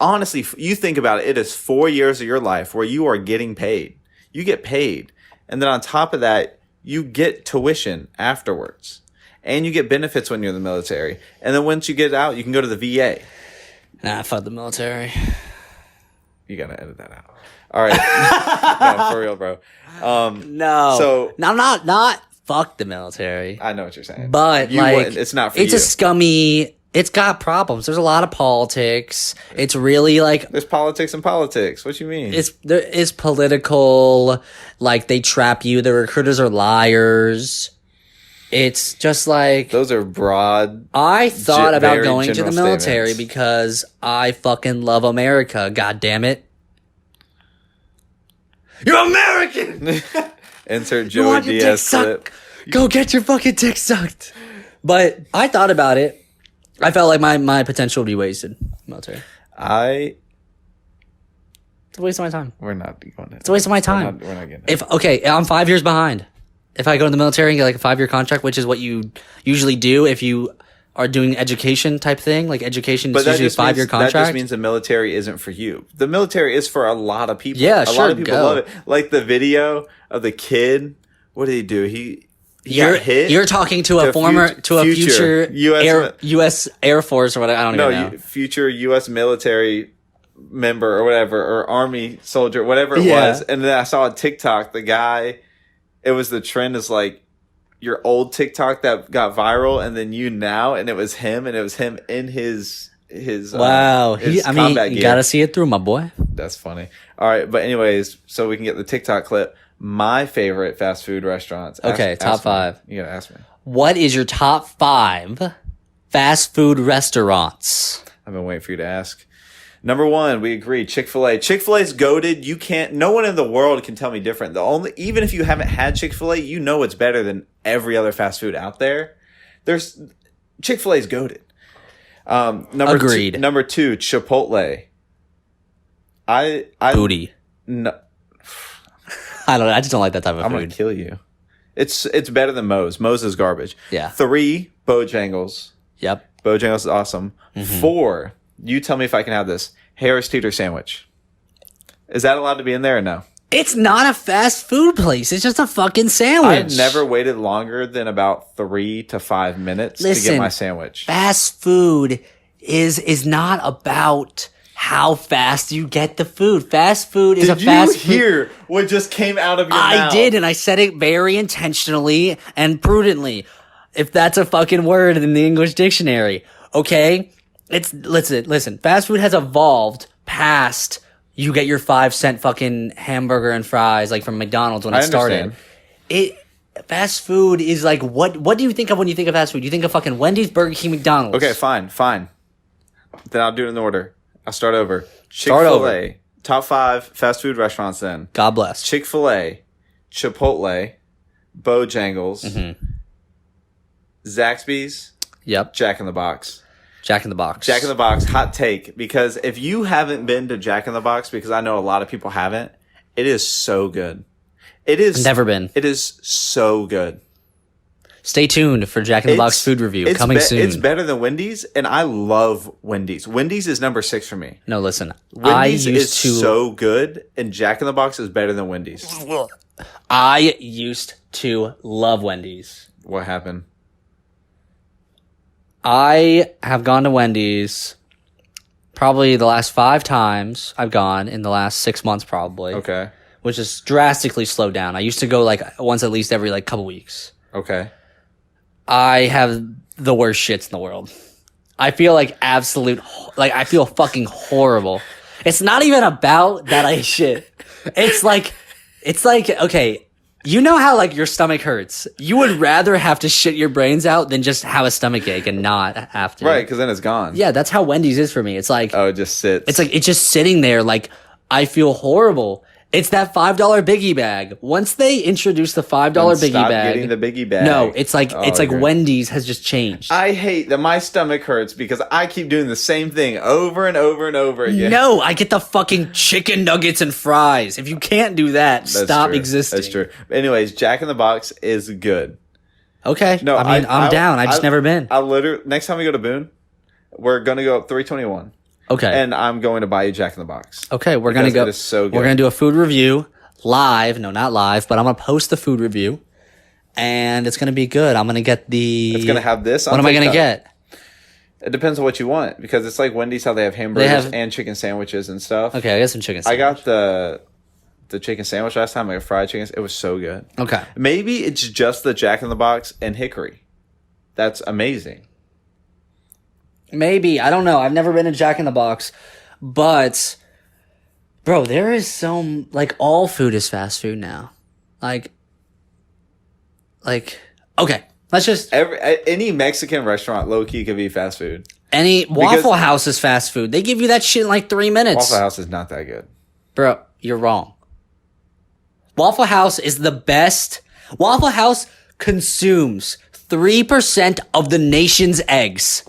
Speaker 2: Honestly, you think about it. It is 4 years of your life where you are getting paid. You get paid. And then on top of that, you get tuition afterwards. And you get benefits when you're in the military. And then once you get out, you can go to the VA.
Speaker 1: Nah, fuck the military.
Speaker 2: You got to edit that out. All right. No, for real, bro.
Speaker 1: No.
Speaker 2: So
Speaker 1: no, not fuck the military.
Speaker 2: I know what you're saying.
Speaker 1: But
Speaker 2: you
Speaker 1: like,
Speaker 2: wouldn't. It's not for you.
Speaker 1: It's a scummy. It's got problems. There's a lot of politics. It's really like
Speaker 2: There's politics and politics. What you mean?
Speaker 1: there is political. Like they trap you. The recruiters are liars. It's just like
Speaker 2: Those are broad.
Speaker 1: I thought about
Speaker 2: very
Speaker 1: going to the
Speaker 2: general
Speaker 1: military
Speaker 2: statements.
Speaker 1: because I fucking love America. God damn it. You're American.
Speaker 2: Insert
Speaker 1: You
Speaker 2: Joey
Speaker 1: want your dick
Speaker 2: Diaz clip.
Speaker 1: sucked? Go get your fucking dick sucked. But I thought about it. I felt like my potential would be wasted. Military. It's a waste of my time.
Speaker 2: We're not going to.
Speaker 1: It's a waste of my time.
Speaker 2: We're not getting it.
Speaker 1: I'm 5 years behind. If I go to the military and get like a 5-year contract, which is what you usually do if you are doing education type thing, like education is usually a 5-year contract.
Speaker 2: That just means the military isn't for you. The military is for a lot of people.
Speaker 1: Yeah,
Speaker 2: a
Speaker 1: sure,
Speaker 2: lot of people
Speaker 1: go.
Speaker 2: love it. Like the video of the kid. What did he do? He got hit.
Speaker 1: You're talking to a future U.S. Air Force or whatever. I don't even know.
Speaker 2: Future U.S. military member or whatever, or Army soldier, whatever it
Speaker 1: Yeah.
Speaker 2: was. And then I saw on TikTok, the guy, it was the trend is like your old TikTok that got viral, and then you now, and it was him in his
Speaker 1: Wow.
Speaker 2: his
Speaker 1: I mean,
Speaker 2: combat
Speaker 1: you
Speaker 2: gear.
Speaker 1: gotta see it through, my boy.
Speaker 2: That's funny. All right, but anyways, so we can get the TikTok clip. My favorite fast food restaurants.
Speaker 1: Okay, top 5.
Speaker 2: You gotta ask me.
Speaker 1: What is your top 5 fast food restaurants?
Speaker 2: I've been waiting for you to ask. Number 1, we agree. Chick-fil-A. Chick-fil-A's goated. You can't. No one in the world can tell me different. Even if you haven't had Chick-fil-A, you know it's better than every other fast food out there. Chick-fil-A's goated.
Speaker 1: Agreed.
Speaker 2: Number 2, Chipotle.
Speaker 1: Booty.
Speaker 2: No,
Speaker 1: I don't know. I just don't like that type of
Speaker 2: I'm
Speaker 1: food.
Speaker 2: gonna kill you. It's better than Moe's. Moe's is garbage.
Speaker 1: Yeah.
Speaker 2: 3, Bojangles.
Speaker 1: Yep.
Speaker 2: Bojangles is awesome. 4, you tell me if I can have this. Harris Teeter sandwich. Is that allowed to be in there or no?
Speaker 1: It's not a fast food place. It's just a fucking sandwich.
Speaker 2: I've never waited longer than about 3 to 5 minutes to
Speaker 1: Listen,
Speaker 2: get my sandwich.
Speaker 1: Fast food is not about how fast you get the food. Fast food is
Speaker 2: Did
Speaker 1: a fast
Speaker 2: you
Speaker 1: food.
Speaker 2: hear what just came out of your mouth?
Speaker 1: I did, and I said it very intentionally and prudently. If that's a fucking word in the English dictionary. Okay? Listen. Fast food has evolved past you get your 5-cent fucking hamburger and fries like from McDonald's when it started. Fast food is like what do you think of when you think of fast food? You think of fucking Wendy's, Burger King, McDonald's.
Speaker 2: Okay, fine. Then I'll do it in order. I'll start over.
Speaker 1: Start over.
Speaker 2: Chick-fil-A. Top 5 fast food restaurants then.
Speaker 1: God bless.
Speaker 2: Chick-fil-A, Chipotle, Bojangles, Zaxby's,
Speaker 1: Yep.
Speaker 2: Jack in the Box.
Speaker 1: Jack in the Box.
Speaker 2: Jack in the Box, hot take. Because if you haven't been to Jack in the Box, because I know a lot of people haven't, it is so good. It is
Speaker 1: Never been.
Speaker 2: It is so good.
Speaker 1: Stay tuned for Jack in the Box food review coming soon.
Speaker 2: It's better than Wendy's, and I love Wendy's. Wendy's is number 6 for me.
Speaker 1: No, listen.
Speaker 2: Wendy's is so good, and Jack in the Box is better than Wendy's.
Speaker 1: I used to love Wendy's.
Speaker 2: What happened?
Speaker 1: I have gone to Wendy's probably the last 5 times I've gone in the last 6 months probably.
Speaker 2: Okay.
Speaker 1: Which is drastically slowed down. I used to go like once at least every like couple weeks.
Speaker 2: Okay.
Speaker 1: I have the worst shits in the world. I feel like I feel fucking horrible. It's not even about that I shit. It's like, okay, you know how like your stomach hurts. You would rather have to shit your brains out than just have a stomach ache and not have to.
Speaker 2: Right, because then it's gone.
Speaker 1: Yeah, that's how Wendy's is for me. It's like,
Speaker 2: oh, it just sits.
Speaker 1: It's like, it's just sitting there. Like, I feel horrible. It's that $5 biggie bag. Once they introduce the $5 biggie bag,
Speaker 2: getting the biggie bag.
Speaker 1: No, it's like Wendy's has just changed.
Speaker 2: I hate that my stomach hurts because I keep doing the same thing over and over and over again.
Speaker 1: No, I get the fucking chicken nuggets and fries. If you can't do that, stop existing.
Speaker 2: That's true. Anyways, Jack in the Box is good.
Speaker 1: Okay. No, I mean, I'm down. I've just never been.
Speaker 2: I literally next time we go to Boone, we're gonna go up 321.
Speaker 1: Okay.
Speaker 2: And I'm going to buy you Jack in the Box.
Speaker 1: Okay, we're going to go.
Speaker 2: It is so good.
Speaker 1: We're going to do a food review live. No, not live, but I'm going to post the food review. And it's going to be good. I'm going to get the...
Speaker 2: It's going to have this on
Speaker 1: What am I going to get?
Speaker 2: It depends on what you want. Because it's like Wendy's, how they have hamburgers and chicken sandwiches and stuff.
Speaker 1: Okay, I got some chicken sandwich.
Speaker 2: I got the chicken sandwich last time, like a fried chicken. It was so good.
Speaker 1: Okay.
Speaker 2: Maybe it's just the Jack in the Box and hickory. That's amazing.
Speaker 1: Maybe. I don't know. I've never been to Jack in the Box. But, bro, there is like, all food is fast food now. Like, okay. Let's just...
Speaker 2: Any Mexican restaurant, low-key, could be fast food.
Speaker 1: Any Waffle House is fast food. They give you that shit in like 3 minutes.
Speaker 2: Waffle House is not that good.
Speaker 1: Bro, you're wrong. Waffle House is the best. Waffle House consumes 3% of the nation's eggs.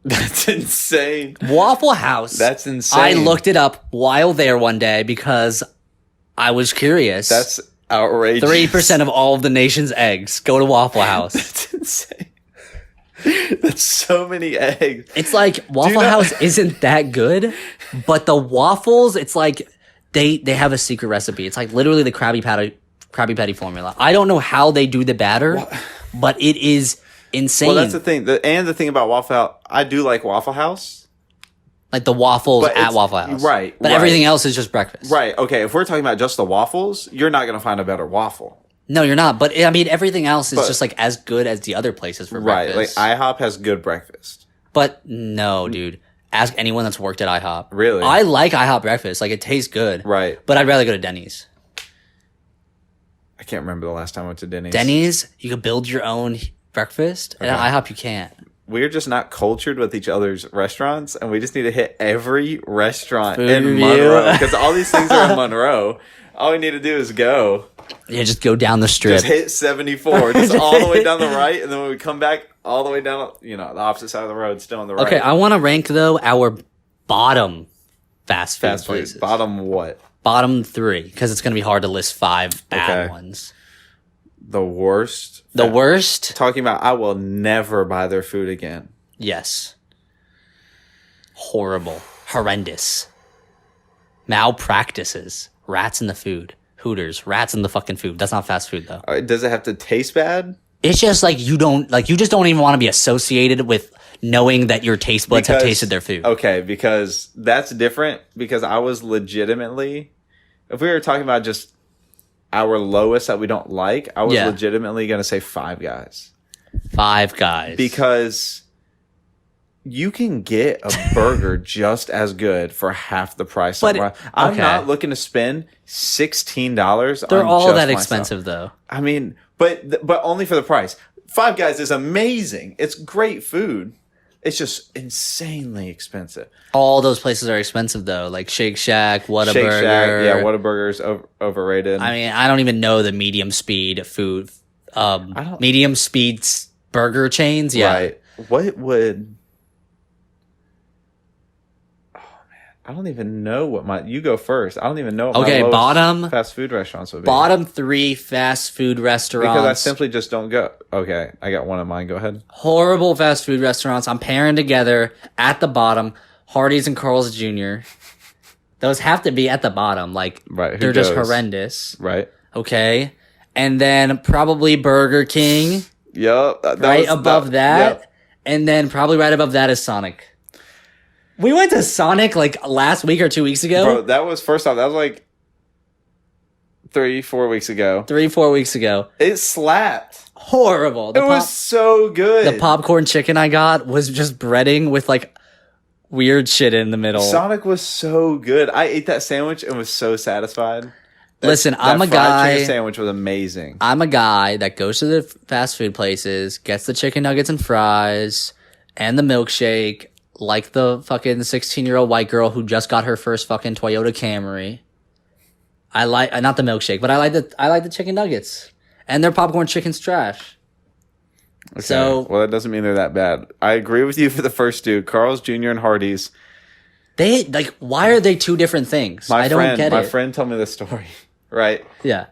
Speaker 2: That's insane.
Speaker 1: Waffle House.
Speaker 2: That's insane.
Speaker 1: I looked it up while there one day because I was curious.
Speaker 2: That's outrageous.
Speaker 1: 3% of all of the nation's eggs go to Waffle House.
Speaker 2: That's insane. That's so many eggs.
Speaker 1: It's like Waffle House isn't that good, but the waffles, it's like they have a secret recipe. It's like literally the Krabby Patty formula. I don't know how they do the batter, but it is insane.
Speaker 2: Well, that's the thing. The thing about Waffle House, I do like Waffle House.
Speaker 1: Like the waffles at Waffle House.
Speaker 2: Right.
Speaker 1: But everything else is just breakfast.
Speaker 2: Right. Okay. If we're talking about just the waffles, you're not going to find a better waffle.
Speaker 1: No, you're not. But I mean, everything else is just like as good as the other places for breakfast.
Speaker 2: Right. Like IHOP has good breakfast.
Speaker 1: But no, dude. Ask anyone that's worked at IHOP.
Speaker 2: Really?
Speaker 1: I like IHOP breakfast. Like it tastes good.
Speaker 2: Right.
Speaker 1: But I'd rather go to Denny's.
Speaker 2: I can't remember the last time I went to Denny's.
Speaker 1: Denny's, you could build your own breakfast. Okay. And at IHOP, you can't.
Speaker 2: We're just not cultured with each other's restaurants, and we just need to hit every restaurant in Monroe. Because all these things are in Monroe. All we need to do is go.
Speaker 1: Yeah, just go down the strip.
Speaker 2: Just hit 74. Just all the way down the right, and then when we come back, all the way down, the opposite side of the road, still on the right.
Speaker 1: Okay, I want to rank, though, our bottom fast food places.
Speaker 2: Bottom what?
Speaker 1: Bottom 3, because it's going to be hard to list 5 bad ones.
Speaker 2: The worst?
Speaker 1: The worst?
Speaker 2: Talking about, I will never buy their food again.
Speaker 1: Yes. Horrible. Horrendous. Malpractices. Rats in the food. Hooters. Rats in the fucking food. That's not fast food, though.
Speaker 2: Does it have to taste bad?
Speaker 1: It's just like you just don't even want to be associated with knowing that your taste buds have tasted their food.
Speaker 2: Okay, because that's different. Because I was legitimately, if we were talking about just our lowest that we don't like, I was legitimately going to say Five Guys.
Speaker 1: Five Guys.
Speaker 2: Because you can get a burger just as good for half the price. I'm not looking to spend $16
Speaker 1: They're
Speaker 2: on
Speaker 1: all
Speaker 2: just
Speaker 1: that
Speaker 2: myself.
Speaker 1: expensive, though.
Speaker 2: I mean, but only for the price. Five Guys is amazing. It's great food. It's just insanely expensive.
Speaker 1: All those places are expensive, though. Like Shake Shack, Whataburger.
Speaker 2: Shake Shack, yeah, Whataburger's overrated.
Speaker 1: I mean, I don't even know the medium speed food. Medium speed burger chains, yeah.
Speaker 2: Right. What would... Oh, man. I don't even know what you go first. I don't even know what
Speaker 1: okay,
Speaker 2: my lowest
Speaker 1: bottom
Speaker 2: fast food restaurants would be.
Speaker 1: Bottom 3 fast food restaurants.
Speaker 2: Because I simply just don't go. Okay, I got one of mine. Go ahead.
Speaker 1: Horrible fast food restaurants. I'm pairing together at the bottom. Hardee's and Carl's Jr. Those have to be at the bottom. Like,
Speaker 2: right,
Speaker 1: they're just horrendous.
Speaker 2: Right.
Speaker 1: Okay. And then probably Burger King.
Speaker 2: Yep.
Speaker 1: Right above that.
Speaker 2: Yep.
Speaker 1: And then probably right above that is Sonic. We went to Sonic like last week or 2 weeks ago.
Speaker 2: Bro, that was first off. That was like 3-4 weeks ago.
Speaker 1: 3-4 weeks ago.
Speaker 2: It slapped.
Speaker 1: Horrible.
Speaker 2: It was so good.
Speaker 1: The popcorn chicken I got was just breading with like weird shit in the middle.
Speaker 2: Sonic was so good. I ate that sandwich and was so satisfied.
Speaker 1: Listen, I'm a guy.
Speaker 2: Chicken sandwich was amazing.
Speaker 1: I'm a guy that goes to the fast food places, gets the chicken nuggets and fries, and the milkshake, like the fucking 16-year-old white girl who just got her first fucking Toyota Camry. I like not the milkshake, but I like the chicken nuggets, and their popcorn chicken's trash.
Speaker 2: Okay.
Speaker 1: So,
Speaker 2: well, that doesn't mean they're that bad. I agree with you for the first two, Carl's Jr. and Hardee's.
Speaker 1: They like, why are they two different things? I don't get it.
Speaker 2: My friend told me this story. Right.
Speaker 1: Yeah.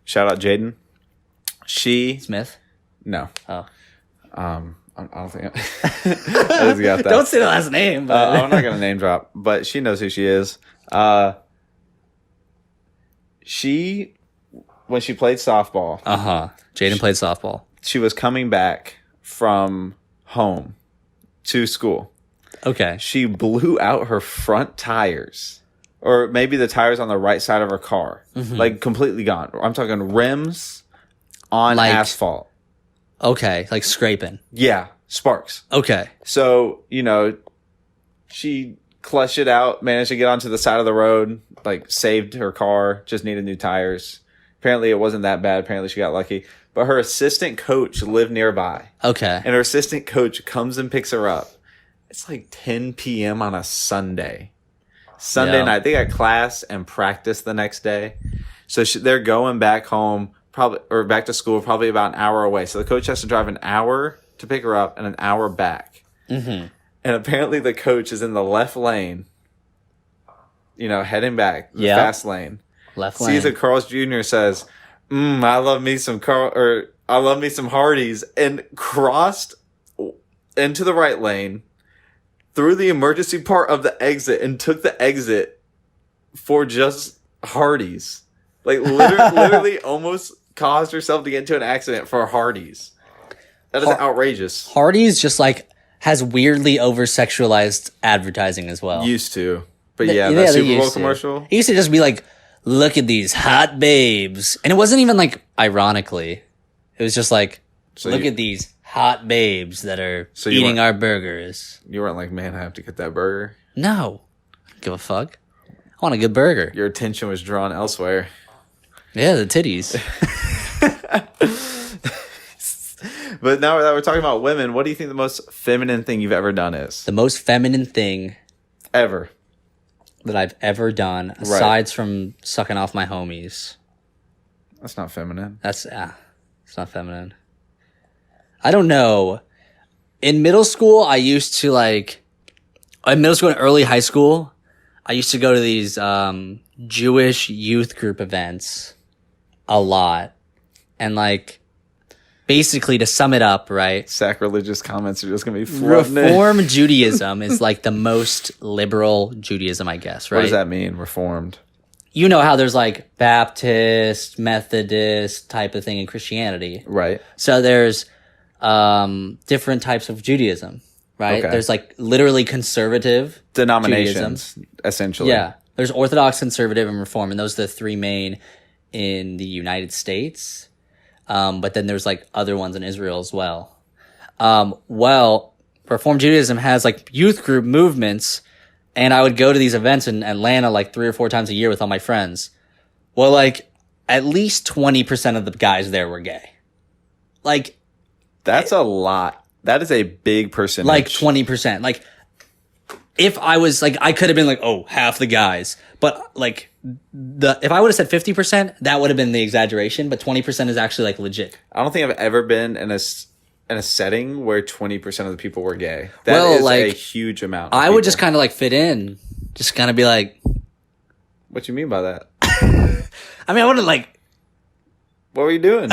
Speaker 2: Shout out Jaden. She
Speaker 1: Smith.
Speaker 2: No.
Speaker 1: Oh.
Speaker 2: I don't think I just got that.
Speaker 1: Don't say the last name. But.
Speaker 2: I'm not gonna name drop, but she knows who she is. She, when she played softball.
Speaker 1: Jaden played softball.
Speaker 2: She was coming back from home to school.
Speaker 1: Okay.
Speaker 2: She blew out her front tires. Or maybe the tires on the right side of her car. Mm-hmm. Like, completely gone. I'm talking rims on asphalt.
Speaker 1: Okay, like scraping.
Speaker 2: Yeah, sparks.
Speaker 1: Okay.
Speaker 2: So, she clutched it out, managed to get onto the side of the road, like, saved her car, just needed new tires. Apparently, it wasn't that bad. Apparently, she got lucky. But her assistant coach lived nearby.
Speaker 1: Okay.
Speaker 2: And her assistant coach comes and picks her up. It's like 10 p.m. on a Sunday. Sunday night. They got class and practice the next day. So they're going back home, or back to school, probably about an hour away. So the coach has to drive an hour to pick her up and an hour back. Mm-hmm. And apparently the coach is in the left lane, heading back, the fast lane.
Speaker 1: Left lane.
Speaker 2: Sees a Carl's Jr. says, I love me some Hardee's, and crossed into the right lane, through the emergency part of the exit, and took the exit for just Hardee's. Like, literally almost caused herself to get into an accident for Hardee's. That is outrageous.
Speaker 1: Hardee's just, has weirdly over-sexualized advertising as well.
Speaker 2: Used to. But that Super Bowl commercial.
Speaker 1: It used to just be like, look at these hot babes. And it wasn't even, ironically. It was just like, look at these hot babes that are eating our burgers.
Speaker 2: You weren't like, man, I have to get that burger?
Speaker 1: No. I don't give a fuck. I want a good burger.
Speaker 2: Your attention was drawn elsewhere.
Speaker 1: Yeah, the titties.
Speaker 2: But now that we're talking about women, what do you think the most feminine thing you've ever done is?
Speaker 1: The most feminine thing
Speaker 2: ever
Speaker 1: that I've ever done, aside from sucking off my homies.
Speaker 2: That's not feminine.
Speaker 1: It's not feminine. I don't know. In middle school, I used to in middle school and early high school, I used to go to these Jewish youth group events a lot. And basically, to sum it up, right?
Speaker 2: Sacrilegious comments are just going to be flooding in.
Speaker 1: Reform Judaism is the most liberal Judaism, I guess, right?
Speaker 2: What does that mean, reformed?
Speaker 1: You know how there's Baptist, Methodist type of thing in Christianity.
Speaker 2: Right.
Speaker 1: So there's different types of Judaism, right?
Speaker 2: Okay.
Speaker 1: There's literally conservative
Speaker 2: denominations,
Speaker 1: Judaism.
Speaker 2: Essentially.
Speaker 1: Yeah. There's Orthodox, Conservative, and Reform, and those are the three main in the United States. But then there's other ones in Israel as well. Reform Judaism has youth group movements, and I would go to these events in Atlanta 3 or 4 times a year with all my friends. Well, at least 20% of the guys there were gay.
Speaker 2: That's a lot. That is a big percentage.
Speaker 1: 20%. If I was I could have been half the guys, but if I would have said 50%, that would have been the exaggeration. But 20% is actually legit.
Speaker 2: I don't think I've ever been in a setting where 20% of the people were gay. That is a huge amount.
Speaker 1: I would just kind of fit in Just kind of be like,
Speaker 2: What you mean by that?
Speaker 1: I mean, I wouldn't like.
Speaker 2: What were you doing?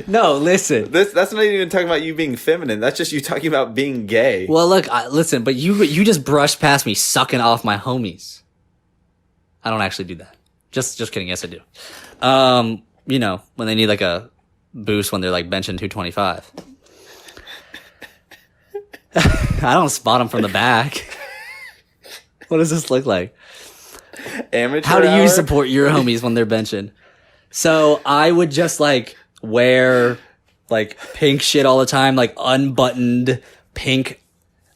Speaker 1: No, listen.
Speaker 2: That's not even talking about you being feminine. That's just you talking about being gay.
Speaker 1: Well, look, listen, but you just brushed past me sucking off my homies. I don't actually do that. Just kidding. Yes, I do. You know, when they need like a boost when they're like benching 225. I don't spot them from the back. What does this look like?
Speaker 2: Amateur
Speaker 1: How do you
Speaker 2: hour?
Speaker 1: support your homies when they're benching? So I would just like wear like pink shit all the time, like unbuttoned pink.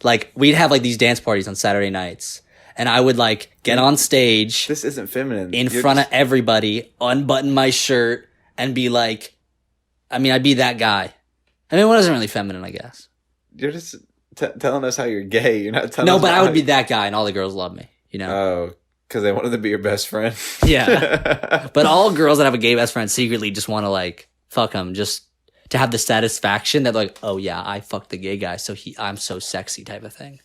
Speaker 1: Like we'd have like these dance parties on Saturday nights, and I would like get on stage
Speaker 2: This isn't feminine.
Speaker 1: in front of everybody, unbutton my shirt, and be like, I mean, I'd be that guy. I mean, it wasn't really feminine, I guess.
Speaker 2: You're just telling us how you're gay. You're not telling
Speaker 1: No,
Speaker 2: us
Speaker 1: but
Speaker 2: how
Speaker 1: I would be that guy, and all the girls love me. You know?
Speaker 2: Oh, because they wanted to be your best friend.
Speaker 1: Yeah. But all girls that have a gay best friend secretly just want to like fuck him, just to have the satisfaction that like, oh yeah, I fucked the gay guy, so I'm so sexy type of thing.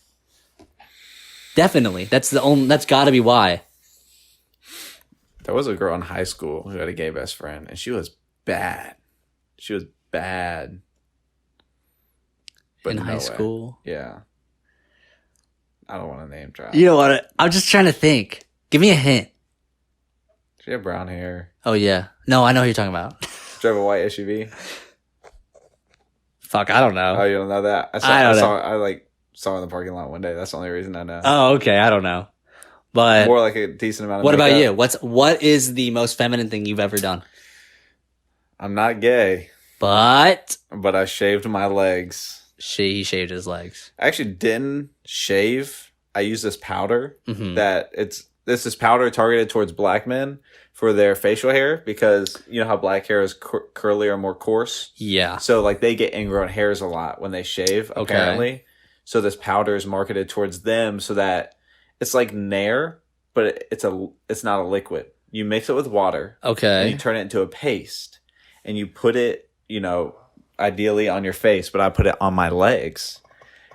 Speaker 1: Definitely, that's got to be why.
Speaker 2: There was a girl in high school who had a gay best friend, and she was bad. She was bad. But
Speaker 1: In
Speaker 2: no
Speaker 1: high
Speaker 2: way.
Speaker 1: school,
Speaker 2: Yeah. I don't want to name drop.
Speaker 1: you know what? I'm just trying to think. Give me a hint.
Speaker 2: She had brown hair.
Speaker 1: Oh yeah, no, I know who you're talking about.
Speaker 2: Drove a white SUV.
Speaker 1: Fuck, I don't know.
Speaker 2: Oh, you don't know that?
Speaker 1: I don't know.
Speaker 2: I saw her in the parking lot one day. That's the only reason I know.
Speaker 1: Oh, okay, I don't know. But
Speaker 2: Wore like a decent amount of
Speaker 1: what about
Speaker 2: makeup.
Speaker 1: you? What is the most feminine thing you've ever done?
Speaker 2: I'm not gay,
Speaker 1: But
Speaker 2: but I shaved my legs.
Speaker 1: he shaved his legs.
Speaker 2: I actually didn't shave. I used this powder
Speaker 1: Mhm.
Speaker 2: this is powder targeted towards black men for their facial hair, because you know how black hair is curly or more coarse.
Speaker 1: Yeah.
Speaker 2: So like they get ingrown hairs a lot when they shave,
Speaker 1: Okay.
Speaker 2: apparently. So this powder is marketed towards them so that it's like Nair, but it's not a liquid. You mix it with water and
Speaker 1: Okay.
Speaker 2: you turn it into a paste, and you put it, you know, ideally on your face, but I put it on my legs,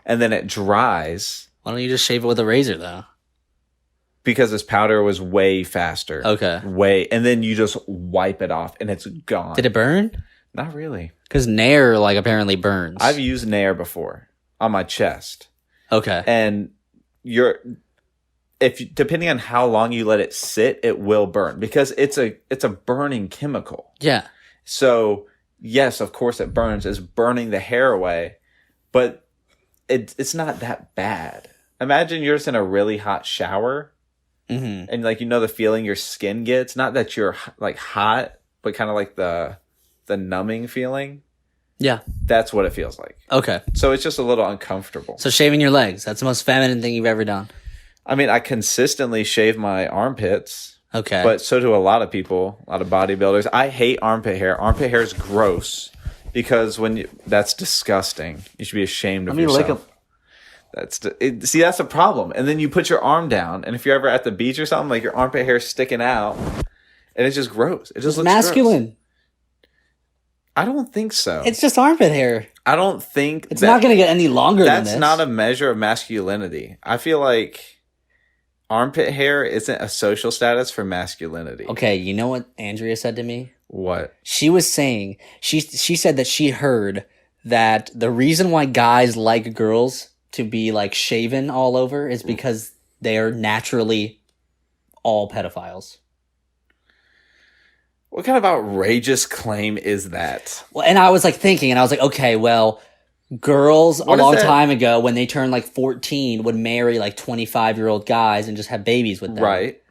Speaker 2: and then it dries
Speaker 1: Why don't you just shave it with a razor though?
Speaker 2: because this powder was way faster.
Speaker 1: Okay.
Speaker 2: And then you just wipe it off and it's gone.
Speaker 1: Did it burn?
Speaker 2: Not really.
Speaker 1: Because Nair like apparently burns.
Speaker 2: I've used Nair before on my chest,
Speaker 1: Okay.
Speaker 2: and depending on how long you let it sit, it will burn because it's a burning chemical.
Speaker 1: Yeah.
Speaker 2: So yes, of course it burns. It's burning the hair away, but it's not that bad. Imagine you're just in a really hot shower,
Speaker 1: Mm-hmm.
Speaker 2: and like, you know, the feeling your skin gets. Not that you're like hot, but kind of like the numbing feeling.
Speaker 1: Yeah.
Speaker 2: That's what it feels like.
Speaker 1: Okay.
Speaker 2: So it's just a little uncomfortable.
Speaker 1: So shaving your legs—that's the most feminine thing you've ever done.
Speaker 2: I mean, I consistently shave my armpits.
Speaker 1: Okay.
Speaker 2: But so do a lot of people, a lot of bodybuilders. I hate armpit hair. Armpit hair is gross because that's disgusting. You should be ashamed of yourself. That's the problem. And then you put your arm down, and if you're ever at the beach or something, like your armpit hair is sticking out, and it's just gross. It just looks
Speaker 1: masculine.
Speaker 2: gross. I don't think so.
Speaker 1: It's just armpit hair.
Speaker 2: I don't think
Speaker 1: It's not going to get any longer than this.
Speaker 2: that's not a measure of masculinity. I feel like armpit hair isn't a social status for masculinity.
Speaker 1: Okay, you know what Andrea said to me?
Speaker 2: What?
Speaker 1: She was saying, she said that she heard that the reason why guys like girls to be like shaven all over is because they are naturally all pedophiles.
Speaker 2: What kind of outrageous claim is that?
Speaker 1: Well, and I was like thinking, and I was like, okay, well, girls
Speaker 2: What
Speaker 1: a
Speaker 2: is
Speaker 1: long
Speaker 2: that?
Speaker 1: time ago when they turned like 14 would marry like 25-year-old guys and just have babies with them.
Speaker 2: Right.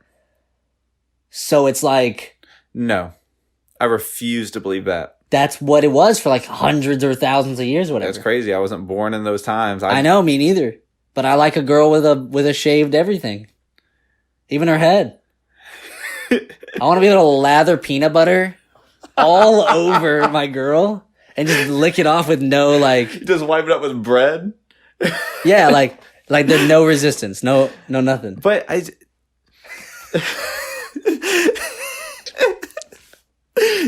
Speaker 1: So it's like,
Speaker 2: No. I refuse to believe that.
Speaker 1: that's what it was for like hundreds or thousands of years, whatever.
Speaker 2: That's crazy. I wasn't born in those times.
Speaker 1: I know, me neither. But I like a girl with a shaved everything. Even her head. I want to be able to lather peanut butter all over my girl and just lick it off with no like,
Speaker 2: Just wipe it up with bread.
Speaker 1: yeah, like there's no resistance, no nothing.
Speaker 2: But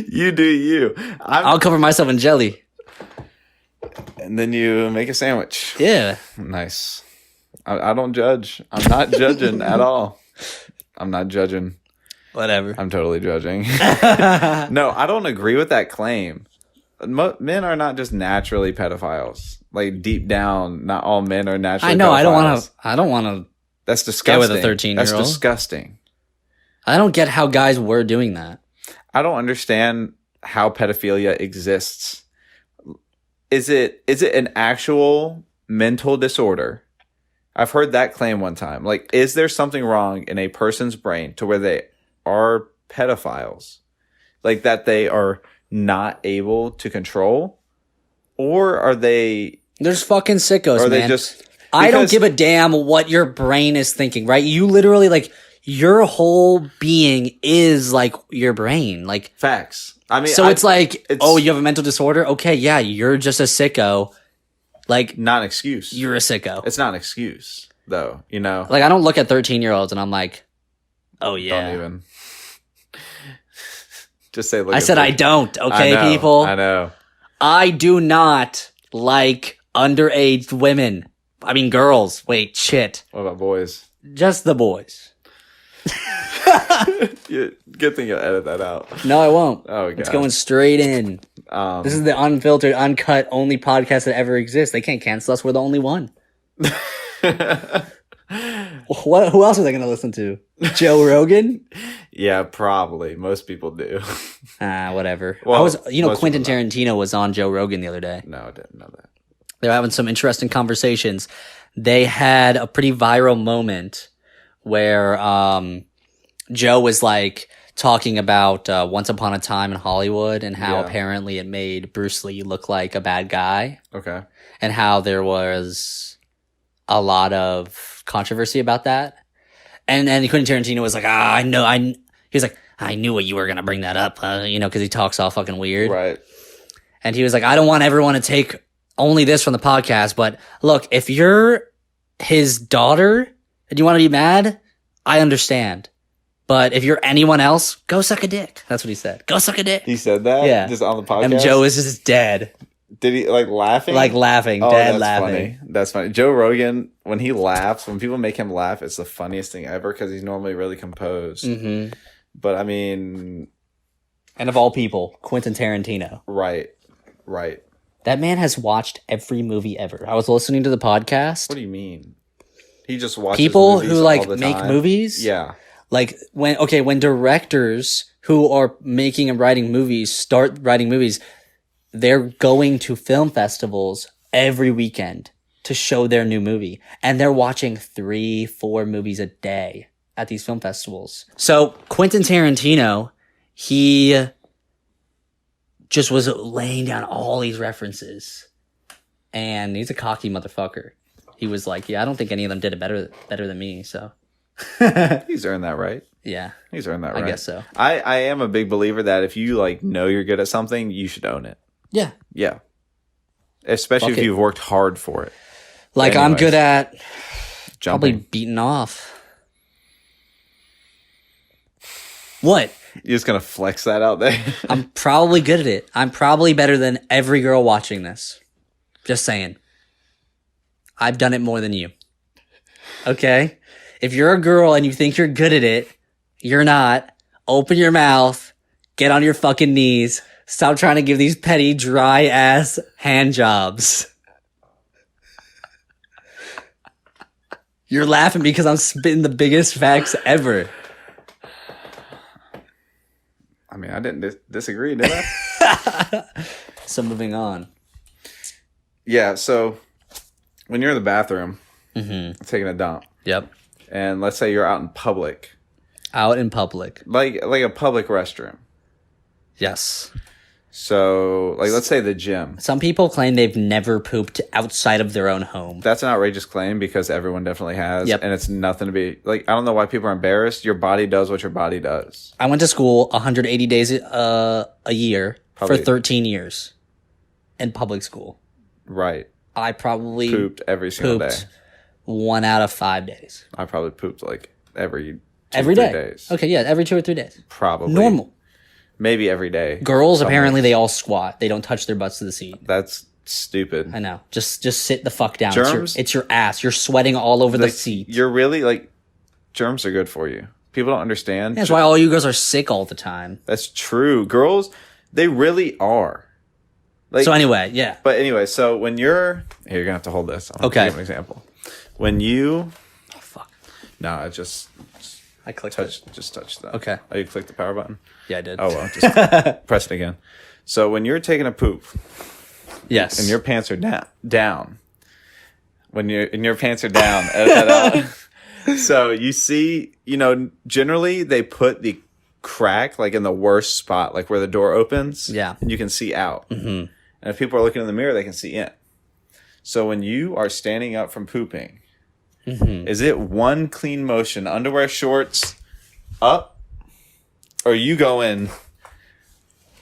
Speaker 2: you do you.
Speaker 1: I'll cover myself in jelly.
Speaker 2: And then you make a sandwich.
Speaker 1: Yeah.
Speaker 2: Nice. I don't judge. I'm not judging at all. I'm not judging.
Speaker 1: Whatever.
Speaker 2: I'm totally judging. No, I don't agree with that claim. Men are not just naturally pedophiles. Like deep down, not all men are naturally.
Speaker 1: I know.
Speaker 2: Pedophiles.
Speaker 1: I don't want to.
Speaker 2: That's disgusting.
Speaker 1: Get with a 13-year-old.
Speaker 2: That's disgusting.
Speaker 1: I don't get how guys were doing that.
Speaker 2: I don't understand how pedophilia exists. Is it an actual mental disorder? I've heard that claim one time. Like, is there something wrong in a person's brain to where they are pedophiles? Like that they are not able to control? Or are they...
Speaker 1: There's fucking sickos,
Speaker 2: are
Speaker 1: man.
Speaker 2: They just...
Speaker 1: I don't give a damn what your brain is thinking, right? You literally, like, your whole being is, like, your brain. Like...
Speaker 2: Facts. I mean...
Speaker 1: So it's like, oh, you have a mental disorder? Okay, yeah, you're just a sicko. Like...
Speaker 2: Not an excuse.
Speaker 1: You're a sicko.
Speaker 2: It's not an excuse, though, you know?
Speaker 1: Like, I don't look at 13-year-olds and I'm like, oh, yeah.
Speaker 2: Don't even... Just say...
Speaker 1: I said I don't, okay, people?
Speaker 2: I know.
Speaker 1: I do not like underage women. I mean, girls. Wait, shit.
Speaker 2: What about boys?
Speaker 1: Just the boys.
Speaker 2: Good thing you'll edit that out.
Speaker 1: No, I won't.
Speaker 2: Oh, God.
Speaker 1: It's going straight in. This is the unfiltered, uncut, only podcast that ever exists. They can't cancel us. We're the only one. Who else are they going to listen to? Joe Rogan?
Speaker 2: Yeah, probably. Most people do.
Speaker 1: Whatever.
Speaker 2: Well,
Speaker 1: Quinten Tarantino was on Joe Rogan the other day.
Speaker 2: No, I didn't know that.
Speaker 1: They were having some interesting conversations. They had a pretty viral moment where Joe was like talking about Once Upon a Time in Hollywood and how apparently it made Bruce Lee look like a bad guy. Okay. And how there was a lot of controversy about that. And Quentin Tarantino was like, he was like, I knew what you were going to bring that up, because he talks all fucking weird. Right. And he was like, I don't want everyone to take only this from the podcast, but look, if you're his daughter and you want to be mad, I understand. But if you're anyone else, go suck a dick. That's what he said. Go suck a dick.
Speaker 2: He said that? Yeah. Just on the podcast?
Speaker 1: And Joe is just dead.
Speaker 2: Did he, laughing?
Speaker 1: Laughing. Dead laughing.
Speaker 2: Funny. That's funny. Joe Rogan, when he laughs, when people make him laugh, it's the funniest thing ever because he's normally really composed. Mm-hmm. But, I mean...
Speaker 1: And of all people, Quentin Tarantino.
Speaker 2: Right.
Speaker 1: That man has watched every movie ever. I was listening to the podcast.
Speaker 2: What do you mean? He just watches
Speaker 1: people
Speaker 2: movies
Speaker 1: who
Speaker 2: all the
Speaker 1: make
Speaker 2: time?
Speaker 1: Movies.
Speaker 2: Yeah.
Speaker 1: When directors who are making and writing movies start writing movies, they're going to film festivals every weekend to show their new movie. And they're watching 3-4 movies a day at these film festivals. So Quentin Tarantino, he just was laying down all these references. And he's a cocky motherfucker. He was like, yeah, I don't think any of them did it better than me, so.
Speaker 2: He's earned that right.
Speaker 1: Yeah.
Speaker 2: He's earned that right.
Speaker 1: I guess so.
Speaker 2: I am a big believer that if you know you're good at something, you should own it.
Speaker 1: Yeah.
Speaker 2: Yeah. Especially if you've worked hard for it.
Speaker 1: I'm good at
Speaker 2: jumping.
Speaker 1: Probably beating off. What?
Speaker 2: You're just going to flex that out there?
Speaker 1: I'm probably good at it. I'm probably better than every girl watching this. Just saying. I've done it more than you. Okay? If you're a girl and you think you're good at it, you're not. Open your mouth. Get on your fucking knees. Stop trying to give these petty, dry-ass hand jobs. You're laughing because I'm spitting the biggest facts ever.
Speaker 2: I mean, I didn't disagree, did I?
Speaker 1: So moving on.
Speaker 2: Yeah, so when you're in the bathroom, taking a dump.
Speaker 1: Yep.
Speaker 2: And let's say you're out in public.
Speaker 1: Out in public.
Speaker 2: Like a public restroom.
Speaker 1: Yes.
Speaker 2: So, let's say the gym.
Speaker 1: Some people claim they've never pooped outside of their own home.
Speaker 2: That's an outrageous claim because everyone definitely has.
Speaker 1: Yep.
Speaker 2: And it's nothing to be... I don't know why people are embarrassed. Your body does what your body does.
Speaker 1: I went to school 180 days a year for 13 years in public school.
Speaker 2: Right.
Speaker 1: I probably...
Speaker 2: Pooped every single day.
Speaker 1: 1 out of 5 days.
Speaker 2: I probably pooped every
Speaker 1: every day.
Speaker 2: days.
Speaker 1: Okay, yeah, every 2 or 3 days.
Speaker 2: Probably.
Speaker 1: Normal.
Speaker 2: Maybe every day.
Speaker 1: Girls, apparently, they all squat. They don't touch their butts to the seat.
Speaker 2: That's stupid.
Speaker 1: I know. Just sit the fuck down.
Speaker 2: Germs?
Speaker 1: It's your ass. You're sweating all over the seat.
Speaker 2: You're really like, germs are good for you. People don't understand.
Speaker 1: That's why all you girls are sick all the time.
Speaker 2: That's true. Girls, they really are. Like,
Speaker 1: so anyway, yeah.
Speaker 2: But anyway, so when you're here, you're gonna have to hold this. I'll give an example. When you,
Speaker 1: oh fuck,
Speaker 2: no, I just
Speaker 1: clicked
Speaker 2: just touch that.
Speaker 1: Okay.
Speaker 2: Oh, you clicked the power button.
Speaker 1: Yeah, I did.
Speaker 2: Oh well, just press it again. So when you're taking a poop,
Speaker 1: yes,
Speaker 2: and your pants are down, when your pants are down, so you see, generally they put the crack like in the worst spot, like where the door opens.
Speaker 1: Yeah,
Speaker 2: and you can see out. Mm-hmm. And if people are looking in the mirror, they can see in. So when you are standing up from pooping, is it one clean motion, underwear, shorts, up, or you going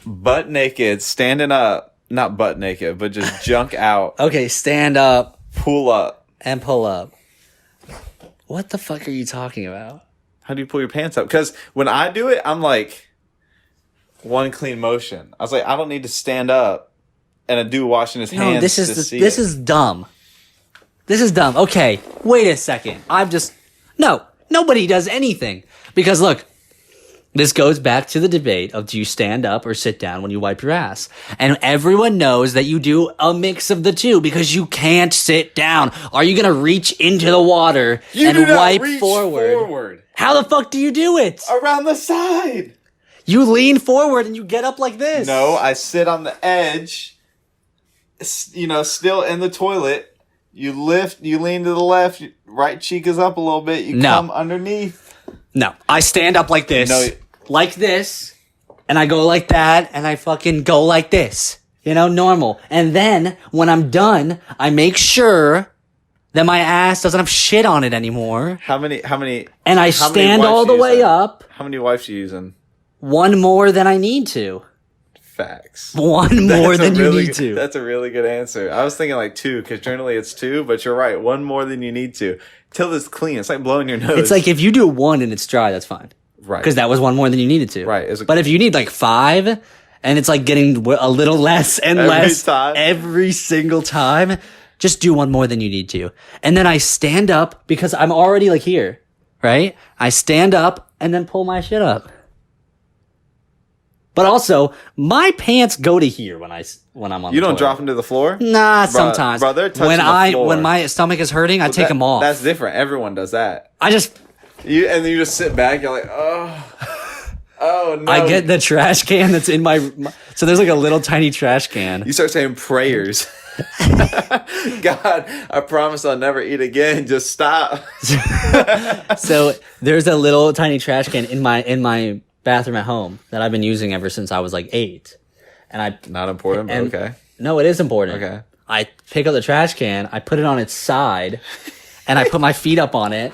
Speaker 2: butt naked, standing up, not butt naked, but just junk out?
Speaker 1: Okay, stand up,
Speaker 2: pull up,
Speaker 1: and pull up. What the fuck are you talking about?
Speaker 2: How do you pull your pants up? Because when I do it, I'm like, one clean motion. I was like, I don't need to stand up and do washing his hands.
Speaker 1: This is dumb. This is dumb. Okay, wait a second. Nobody does anything. Because look, this goes back to the debate of do you stand up or sit down when you wipe your ass? And everyone knows that you do a mix of the two because you can't sit down. Are you going to reach into the water and wipe forward? How the fuck do you do it?
Speaker 2: Around the side.
Speaker 1: You lean forward and you get up like this.
Speaker 2: No, I sit on the edge, still in the toilet. You lift, you lean to the left, right cheek is up a little bit, you come underneath.
Speaker 1: No, I stand up like this. Like this, and I go like that, and I fucking go like this. Normal. And then, when I'm done, I make sure that my ass doesn't have shit on it anymore.
Speaker 2: How many?
Speaker 1: And I stand all the way up.
Speaker 2: How many wipes are you using?
Speaker 1: One more than I need to.
Speaker 2: Facts.
Speaker 1: One more than you need to.
Speaker 2: That's a really good answer. I was thinking like 2, because generally it's 2, but you're right. One more than you need to. Till it's clean. It's like blowing your nose.
Speaker 1: It's like if you do 1 and it's dry, that's fine.
Speaker 2: Right.
Speaker 1: Because that was 1 more than you needed to.
Speaker 2: Right.
Speaker 1: But if you need like 5, and it's like getting a little less and less every single time, just do 1 more than you need to. And then I stand up because I'm already like here, right? I stand up and then pull my shit up. But also, my pants go to here when I'm on.
Speaker 2: You don't drop them to the floor?
Speaker 1: Nah, sometimes.
Speaker 2: Bro, they're touching the floor.
Speaker 1: When my stomach is hurting, I take them off.
Speaker 2: That's different. Everyone does that.
Speaker 1: And
Speaker 2: then you just sit back. You're like, oh no.
Speaker 1: I get the trash can that's in my. So there's like a little tiny trash can.
Speaker 2: You start saying prayers. God, I promise I'll never eat again. Just stop.
Speaker 1: So there's a little tiny trash can in my bathroom at home that I've been using ever since I was like 8. And
Speaker 2: not important, but okay.
Speaker 1: No, it is important.
Speaker 2: Okay.
Speaker 1: I pick up the trash can, I put it on its side, and I put my feet up on it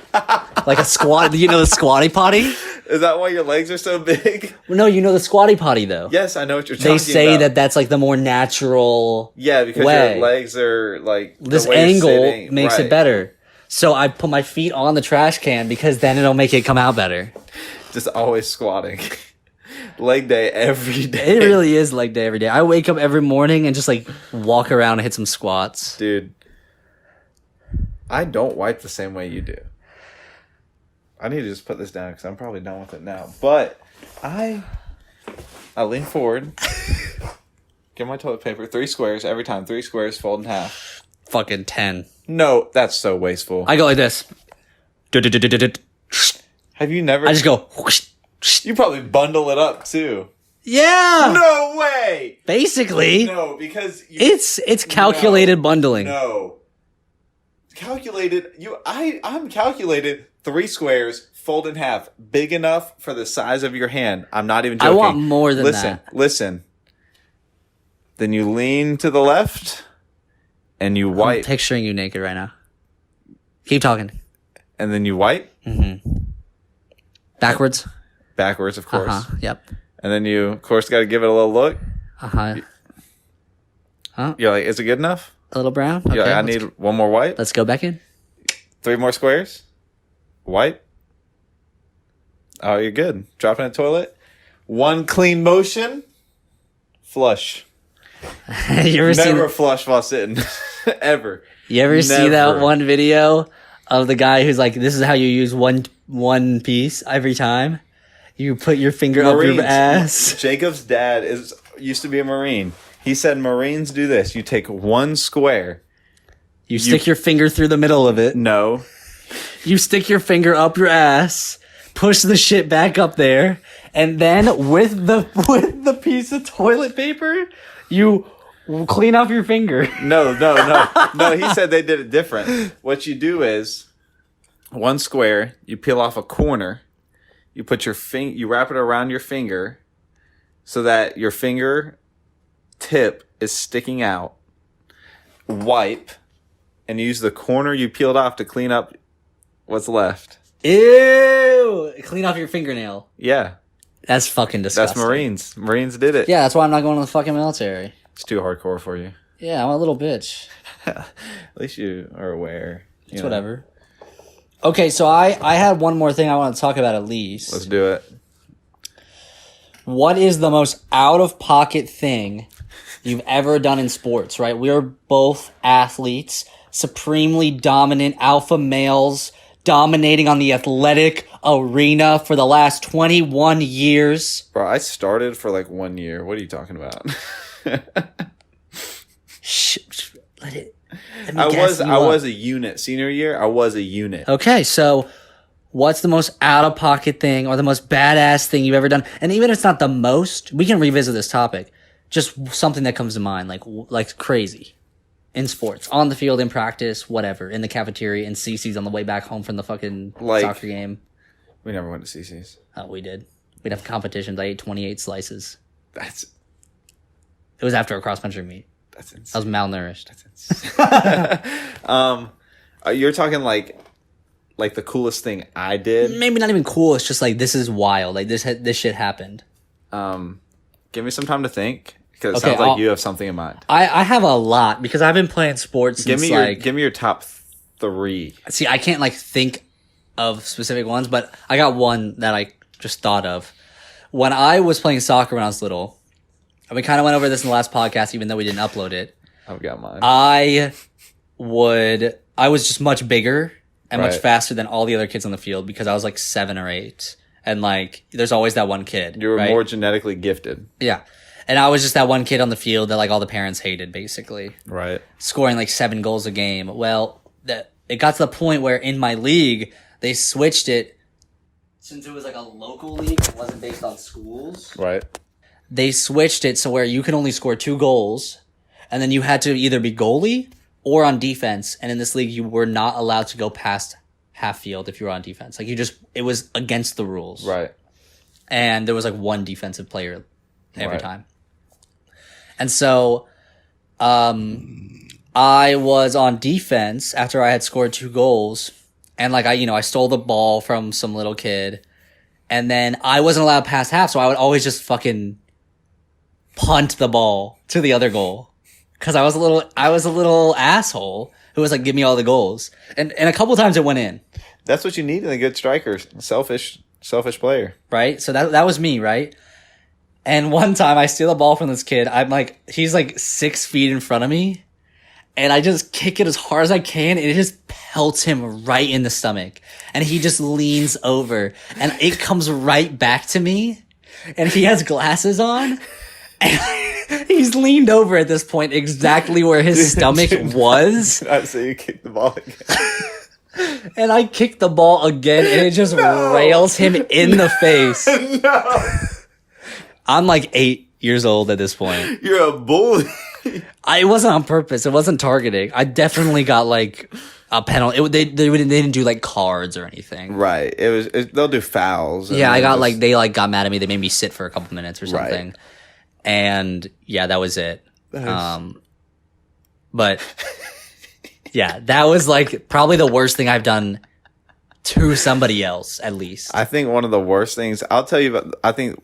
Speaker 1: like a squat. The squatty potty?
Speaker 2: Is that why your legs are so big?
Speaker 1: No, the squatty potty though.
Speaker 2: Yes, I know what you're talking about.
Speaker 1: They say that that's like the more natural
Speaker 2: because
Speaker 1: way.
Speaker 2: Your legs are like
Speaker 1: this angle makes it better. So I put my feet on the trash can because then it'll make it come out better.
Speaker 2: Just always squatting. Leg day every day.
Speaker 1: It really is leg day every day. I wake up every morning and just like walk around and hit some squats.
Speaker 2: Dude, I don't wipe the same way you do. I need to just put this down because I'm probably done with it now. But I lean forward, get my toilet paper, 3 squares every time. 3 squares, fold in half.
Speaker 1: Fucking 10.
Speaker 2: No, that's so wasteful.
Speaker 1: I go like this.
Speaker 2: Have you never?
Speaker 1: I just go.
Speaker 2: You probably bundle it up too.
Speaker 1: Yeah.
Speaker 2: No way.
Speaker 1: Basically.
Speaker 2: No, because
Speaker 1: it's calculated bundling.
Speaker 2: No. Calculated. I'm calculated 3 squares, fold in half, big enough for the size of your hand. I'm not even joking.
Speaker 1: I want more than that.
Speaker 2: Listen. Then you lean to the left, and you wipe.
Speaker 1: I'm picturing you naked right now. Keep talking.
Speaker 2: And then you wipe.
Speaker 1: Mm-hmm. Backwards, of
Speaker 2: course.
Speaker 1: Yep.
Speaker 2: And then you, of course, got to give it a little look. You're like, is it good enough?
Speaker 1: A little brown?
Speaker 2: Okay, I need 1 more wipe.
Speaker 1: Let's go back in.
Speaker 2: 3 more squares. Wipe. Oh, you're good. Drop in the toilet. 1 clean motion. Flush.
Speaker 1: You ever
Speaker 2: Never flush while sitting. Ever.
Speaker 1: You ever see that one video of the guy who's like, this is how you use one piece every time? You put your finger up your ass.
Speaker 2: Jacob's dad used to be a Marine. He said Marines do this. You take one square.
Speaker 1: You stick your finger through the middle of it.
Speaker 2: No.
Speaker 1: You stick your finger up your ass, push the shit back up there, and then with the piece of toilet paper, you clean off your finger.
Speaker 2: No. He said they did it different. What you do is one square, you peel off a corner, you put you wrap it around your finger so that your finger tip is sticking out. Wipe and use the corner you peeled off to clean up what's left.
Speaker 1: Ew! Clean off your fingernail.
Speaker 2: Yeah.
Speaker 1: That's fucking disgusting.
Speaker 2: That's Marines. Marines did it.
Speaker 1: Yeah, that's why I'm not going to the fucking military.
Speaker 2: It's too hardcore for you.
Speaker 1: Yeah, I'm a little bitch.
Speaker 2: At least you are aware.
Speaker 1: It's whatever. Okay, so I had one more thing I want to talk about at least.
Speaker 2: Let's do it.
Speaker 1: What is the most out-of-pocket thing you've ever done in sports, right? We are both athletes, supremely dominant alpha males, dominating on the athletic arena for the last 21 years.
Speaker 2: Bro, I started for like 1 year. What are you talking about?
Speaker 1: Let me
Speaker 2: I
Speaker 1: gas you
Speaker 2: was
Speaker 1: up.
Speaker 2: a unit. Senior year, I was a unit.
Speaker 1: Okay, so what's the most out-of-pocket thing or the most badass thing you've ever done? And even if it's not the most, we can revisit this topic. Just something that comes to mind, like crazy. In sports, on the field, in practice, whatever, in the cafeteria, in CC's on the way back home from the fucking soccer game.
Speaker 2: We never went to CC's.
Speaker 1: Oh, we did. We'd have competitions. I ate 28 slices.
Speaker 2: It
Speaker 1: was after a cross-country meet.
Speaker 2: That's insane.
Speaker 1: I was malnourished.
Speaker 2: That's insane. You're talking like the coolest thing I did?
Speaker 1: Maybe not even cool. It's just like, this is wild. Like, this shit happened.
Speaker 2: Give me some time to think. Because it sounds like you have something in mind.
Speaker 1: I have a lot because I've been playing sports since
Speaker 2: give me your top 3.
Speaker 1: See, I can't think of specific ones, but I got one that I just thought of. When I was playing soccer when I was little, and we kind of went over this in the last podcast, even though we didn't upload it.
Speaker 2: I've got mine.
Speaker 1: I was just much bigger and much faster than all the other kids on the field because I was like 7 or 8. And there's always that one kid.
Speaker 2: You were more genetically gifted.
Speaker 1: Yeah. And I was just that one kid on the field that all the parents hated, basically.
Speaker 2: Right.
Speaker 1: Scoring 7 goals a game. Well, it got to the point where in my league, they switched it. Since it was a local league, it wasn't based on schools.
Speaker 2: Right.
Speaker 1: They switched it so where you could only score 2 goals. And then you had to either be goalie or on defense. And in this league, you were not allowed to go past half field if you were on defense. It was against the rules.
Speaker 2: Right.
Speaker 1: And there was one defensive player every time. And so, I was on defense after I had scored 2 goals, and I stole the ball from some little kid, and then I wasn't allowed past half, so I would always just fucking punt the ball to the other goal, because I was a little asshole who was give me all the goals, and a couple times it went in.
Speaker 2: That's what you need in a good striker, selfish player,
Speaker 1: right? So that was me, right? And one time I steal the ball from this kid. He's 6 feet in front of me. And I just kick it as hard as I can. And it just pelts him right in the stomach. And he just leans over. And it comes right back to me. And he has glasses on. And he's leaned over at this point exactly where his stomach was.
Speaker 2: So you kick the ball again.
Speaker 1: And I kick the ball again. And it just rails him in the face.
Speaker 2: No.
Speaker 1: I'm 8 years old at this point.
Speaker 2: You're a bully.
Speaker 1: It wasn't on purpose. It wasn't targeting. I definitely got a penalty. They didn't do cards or anything.
Speaker 2: Right. They'll do fouls.
Speaker 1: Yeah, I got they got mad at me. They made me sit for a couple minutes or something. Right. And yeah, that was it. But yeah, that was probably the worst thing I've done to somebody else, at least.
Speaker 2: I think one of the worst things I'll tell you about. I think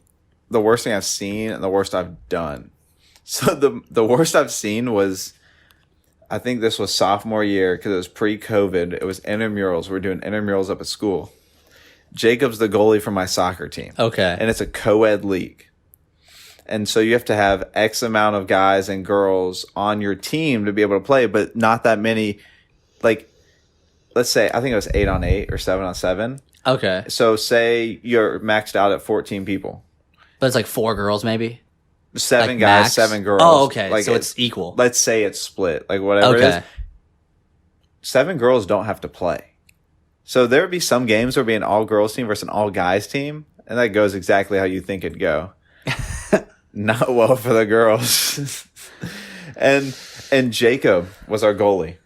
Speaker 2: the worst thing I've seen and the worst I've done. So the worst I've seen was, I think this was sophomore year because it was pre-COVID. It was intramurals. We were doing intramurals up at school. Jacob's the goalie for my soccer team.
Speaker 1: Okay.
Speaker 2: And it's a co-ed league. And so you have to have X amount of guys and girls on your team to be able to play, but not that many. Like, let's say, I think it was 8-on-8 or 7-on-7.
Speaker 1: Okay.
Speaker 2: So say you're maxed out at 14 people.
Speaker 1: But it's like 4 girls maybe?
Speaker 2: 7
Speaker 1: like
Speaker 2: guys,
Speaker 1: max?
Speaker 2: 7 girls.
Speaker 1: Oh, okay.
Speaker 2: Like
Speaker 1: so it's equal.
Speaker 2: Let's say it's split. Like whatever it is. 7 girls don't have to play. So there would be some games where it'd be an all-girls team versus an all-guys team. And that goes exactly how you think it'd go. Not well for the girls. and Jacob was our goalie.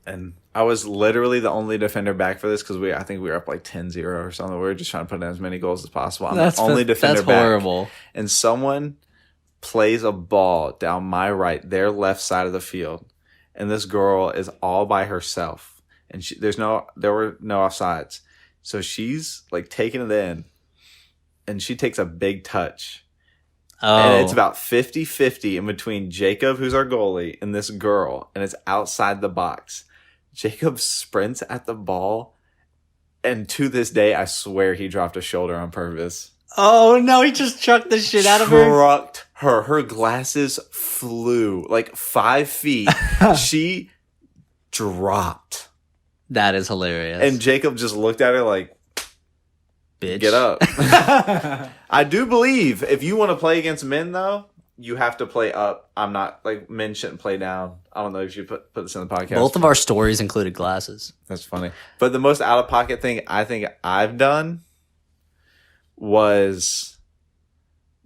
Speaker 2: And I was literally the only defender back for this because I think we were up like 10-0 or something. We were just trying to put in as many goals as possible. I'm the only defender back.
Speaker 1: That's horrible.
Speaker 2: And someone plays a ball down my right, their left side of the field. And this girl is all by herself. And there were no offsides. So she's like taking it in. And she takes a big touch.
Speaker 1: Oh.
Speaker 2: And it's about 50-50 in between Jacob, who's our goalie, and this girl. And it's outside the box. Jacob sprints at the ball. And to this day, I swear he dropped a shoulder on purpose.
Speaker 1: Oh, no. He just chucked the shit out of her.
Speaker 2: Trucked her. Her glasses flew like 5 feet. She dropped.
Speaker 1: That is hilarious.
Speaker 2: And Jacob just looked at her like,
Speaker 1: bitch.
Speaker 2: Get up. I do believe if you want to play against men, though, you have to play up. I'm not like men shouldn't play down. I don't know if you put this in the podcast.
Speaker 1: Both of our stories included glasses.
Speaker 2: That's funny. But the most out of pocket thing I think I've done was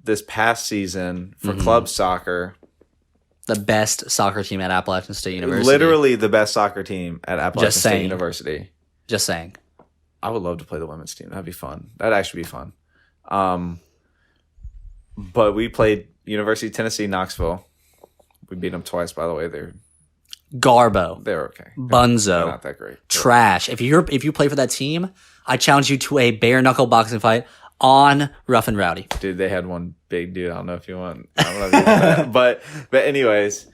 Speaker 2: this past season for club soccer.
Speaker 1: The best soccer team at Appalachian State University.
Speaker 2: Literally the best soccer team at Appalachian State University.
Speaker 1: Just saying.
Speaker 2: I would love to play the women's team. That'd be fun. That'd actually be fun. But we played University of Tennessee, Knoxville. We beat them twice, by the way. They're
Speaker 1: Garbo.
Speaker 2: They're okay.
Speaker 1: Bunzo.
Speaker 2: They're not that great.
Speaker 1: Trash. If you play for that team, I challenge you to a bare knuckle boxing fight on Rough and Rowdy.
Speaker 2: Dude, they had one big dude. I don't know if you want. I don't know if you want that. But anyways,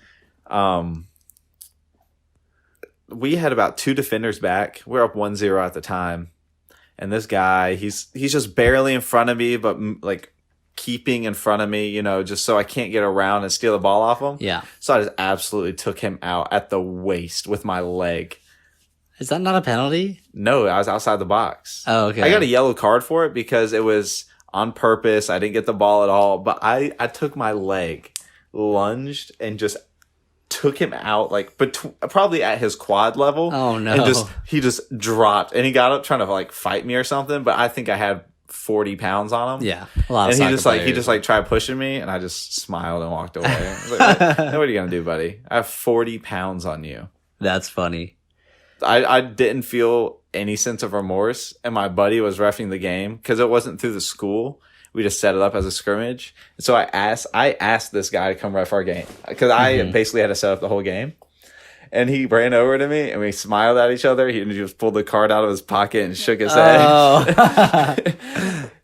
Speaker 2: we had about 2 defenders back. We're up 1-0 at the time. And this guy, he's just barely in front of me, but like keeping in front of me, you know, just so I can't get around and steal the ball off him.
Speaker 1: Yeah.
Speaker 2: So I just absolutely took him out at the waist with my leg.
Speaker 1: Is that not a penalty?
Speaker 2: No, I was outside the box.
Speaker 1: Oh, okay.
Speaker 2: I got a yellow card for it because it was on purpose. I didn't get the ball at all, but I took my leg, lunged, and just took him out like probably at his quad level.
Speaker 1: Oh no.
Speaker 2: And he just dropped and he got up trying to like fight me or something, but I think I had 40 pounds on him.
Speaker 1: Yeah. A lot of
Speaker 2: and he just tried pushing me and I just smiled and walked away. I was like, what are you gonna do, buddy? I have 40 pounds on you.
Speaker 1: That's funny.
Speaker 2: I didn't feel any sense of remorse, and my buddy was reffing the game because it wasn't through the school. We just set it up as a scrimmage. So I asked this guy to come ref our game because I basically had to set up the whole game. And he ran over to me and we smiled at each other. He just pulled the card out of his pocket and shook his head.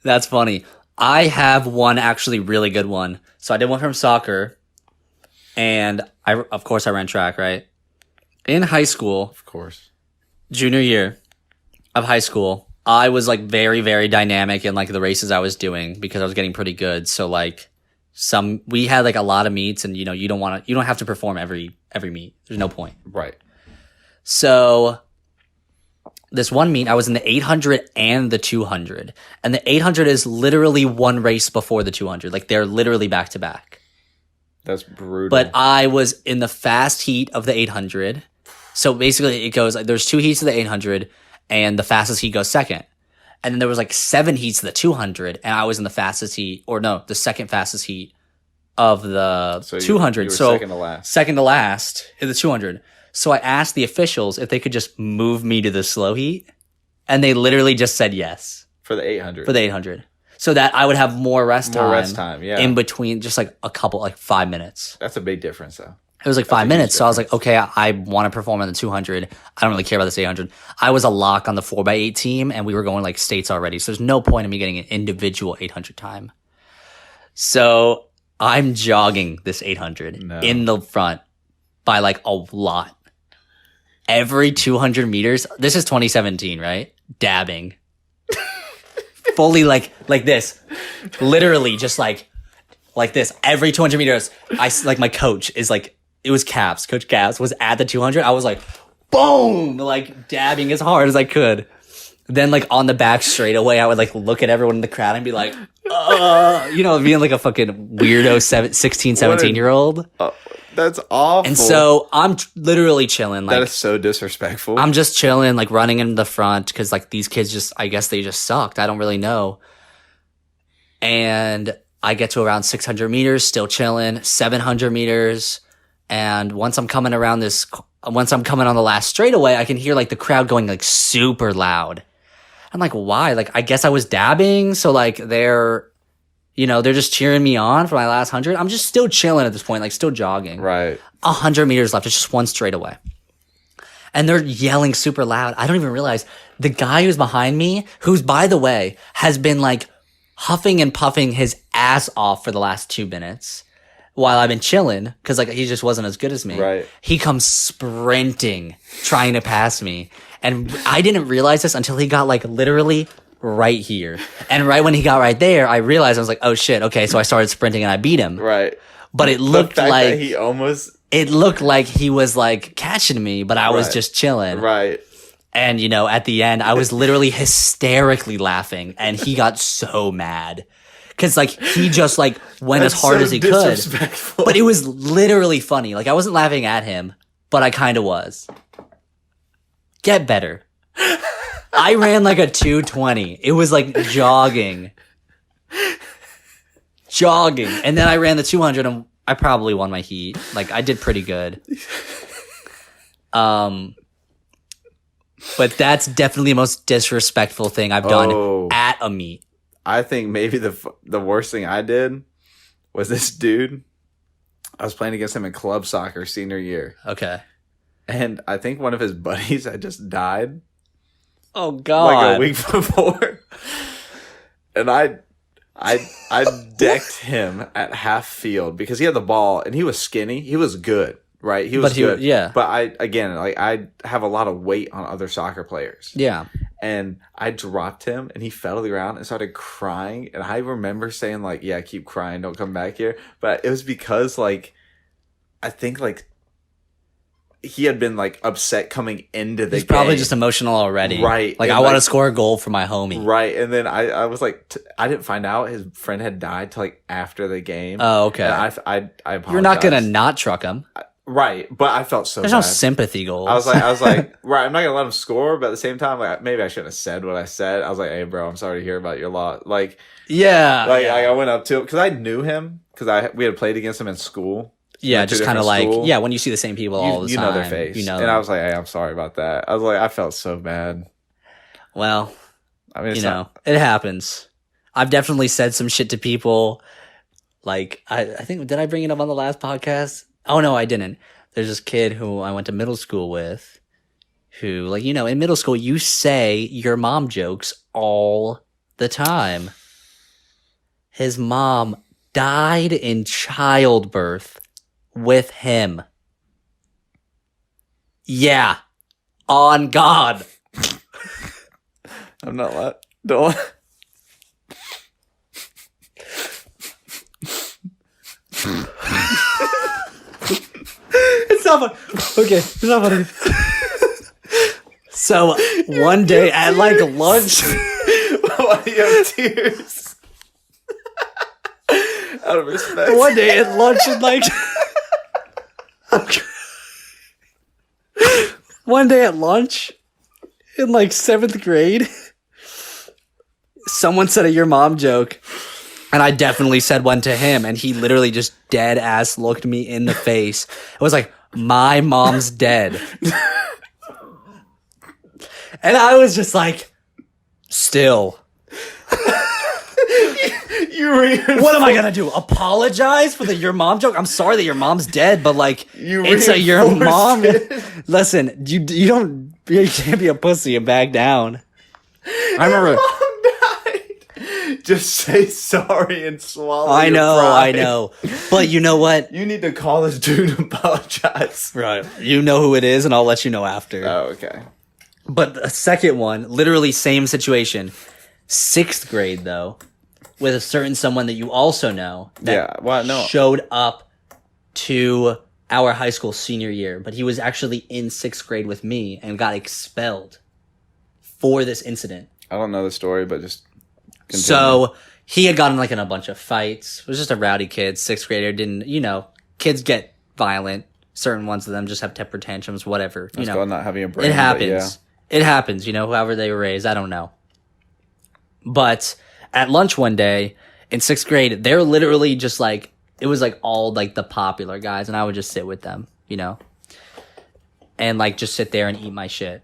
Speaker 1: That's funny. I have one actually really good one. So I did one from soccer, and of course I ran track, right? In high school,
Speaker 2: of course,
Speaker 1: junior year of high school, I was like very, very dynamic in like the races I was doing because I was getting pretty good. So like we had like a lot of meets, and you know, you don't have to perform every meet. There's no point.
Speaker 2: Right.
Speaker 1: So this one meet, I was in the 800 and the 200, and the 800 is literally one race before the 200. Like they're literally back to back.
Speaker 2: That's brutal.
Speaker 1: But I was in the fast heat of the 800. So basically it goes, there's 2 heats of the 800 and the fastest heat goes second. And then there was like 7 heats of the 200 and I was in the fastest heat, or no, the second fastest heat of the 200.
Speaker 2: You were
Speaker 1: so
Speaker 2: second to last.
Speaker 1: Second to last in the 200. So I asked the officials if they could just move me to the slow heat, and they literally just said yes.
Speaker 2: For the 800.
Speaker 1: For the 800. So that I would have more rest time.
Speaker 2: More rest time, yeah.
Speaker 1: In between, just like a couple, like 5 minutes.
Speaker 2: That's a big difference, though.
Speaker 1: It was like 5 minutes. So I was like, okay, I want to perform on the 200. I don't really care about this 800. I was a lock on the 4x8 team, and we were going like states already. So there's no point in me getting an individual 800 time. So I'm jogging this 800 in the front by like a lot. Every 200 meters, this is 2017, right? Dabbing. Fully like this. Literally just like like this. Every 200 meters, like my coach is like, it was Caps. Coach Caps was at the 200. I was like, boom, like dabbing as hard as I could. Then like on the back straightaway, I would like look at everyone in the crowd and be like, being like a fucking weirdo 16, 17-year-old.
Speaker 2: That's awful.
Speaker 1: And so I'm literally chilling. Like,
Speaker 2: that is so disrespectful.
Speaker 1: I'm just chilling, like running in the front because like these kids I guess they just sucked. I don't really know. And I get to around 600 meters, still chilling, 700 meters. And once I'm coming on the last straightaway, I can hear like the crowd going like super loud. I'm like, why? Like, I guess I was dabbing. So like they're just cheering me on for my last 100. I'm just still chilling at this point, like still jogging.
Speaker 2: Right.
Speaker 1: 100 meters left. It's just one straightaway. And they're yelling super loud. I don't even realize the guy who's behind me, who's by the way, has been like huffing and puffing his ass off for the last 2 minutes while I've been chilling. Cause like he just wasn't as good as me.
Speaker 2: Right.
Speaker 1: He comes sprinting, trying to pass me. And I didn't realize this until he got like literally right here. And right when he got right there, I realized I was like, oh shit. Okay. So I started sprinting and I beat him.
Speaker 2: Right.
Speaker 1: But it looked like
Speaker 2: it
Speaker 1: looked like he was like catching me, but I was just chilling.
Speaker 2: Right.
Speaker 1: And at the end, I was literally hysterically laughing and he got so mad. Cause like he just like went as hard as he could. But it was literally funny. Like I wasn't laughing at him, but I kind of was. Get better. I ran like a 2:20. It was like jogging. And then I ran the 200 and I probably won my heat. Like I did pretty good. But that's definitely the most disrespectful thing I've done at a meet.
Speaker 2: I think maybe the worst thing I did was this dude. I was playing against him in club soccer senior year.
Speaker 1: Okay.
Speaker 2: And I think one of his buddies had just died.
Speaker 1: Oh God!
Speaker 2: Like a week before, and I decked him at half field because he had the ball and he was skinny. He was good, right? He was good.
Speaker 1: Yeah.
Speaker 2: But I have a lot of weight on other soccer players.
Speaker 1: Yeah.
Speaker 2: And I dropped him and he fell to the ground and started crying. And I remember saying like, "Yeah, keep crying, don't come back here." But it was because like, I think like. He had been like upset coming into the game.
Speaker 1: He's probably just emotional already.
Speaker 2: Right.
Speaker 1: Like, I want to score a goal for my homie.
Speaker 2: Right. And then I was like, I didn't find out his friend had died till like after the game.
Speaker 1: Oh, okay.
Speaker 2: And I apologize.
Speaker 1: You're not going to not truck him.
Speaker 2: Right. But I felt so
Speaker 1: There's
Speaker 2: bad.
Speaker 1: no sympathy goals.
Speaker 2: I was like, right, I'm not going to let him score. But at the same time, like maybe I shouldn't have said what I said. I was like, hey, bro, I'm sorry to hear about your loss. Like,
Speaker 1: yeah.
Speaker 2: Like, I went up to him because I knew him because we had played against him in school.
Speaker 1: Yeah, just kind of like, when you see the same people all the time.
Speaker 2: You know their face. And I was like, hey, I'm sorry about that. I was like, I felt so bad.
Speaker 1: Well, I mean, it happens. I've definitely said some shit to people. Like, I think, did I bring it up on the last podcast? Oh, no, I didn't. There's this kid who I went to middle school with who, like, in middle school, you say your mom jokes all the time. His mom died in childbirth. With him. Yeah. On God.
Speaker 2: I'm not let. Don't.
Speaker 1: It's not funny. Okay, it's not funny. So, one day at like lunch.
Speaker 2: Why do you have tears? Out of respect.
Speaker 1: One day at lunch and like. One day at lunch in like 7th grade, someone said a your mom joke, and I definitely said one to him, and he literally just dead ass looked me in the face. It was like, my mom's dead. And I was just like, still. What am I gonna do? Apologize for your mom joke? I'm sorry that your mom's dead, but like it's your mom. Listen, you can't be a pussy and back down. I remember.
Speaker 2: Mom died. Just say sorry and swallow.
Speaker 1: I know. But you know what?
Speaker 2: You need to call this dude and apologize.
Speaker 1: Right. You know who it is, and I'll let you know after.
Speaker 2: Oh, okay.
Speaker 1: But the second one, literally same situation. 6th grade though. with a certain someone that you also know that showed up to our high school senior year, but he was actually in 6th grade with me and got expelled for this incident.
Speaker 2: I don't know the story, but just continue.
Speaker 1: So he had gotten like in a bunch of fights. It was just a rowdy kid, 6th grader. Didn't, you know, kids get violent. Certain ones of them just have temper tantrums, whatever.
Speaker 2: That's called not having a brain.
Speaker 1: It happens. It happens, you know, however they were raised. I don't know. But at lunch one day in 6th grade, they're literally just like, it was like all like the popular guys, and I would just sit with them, you know, and like just sit there and eat my shit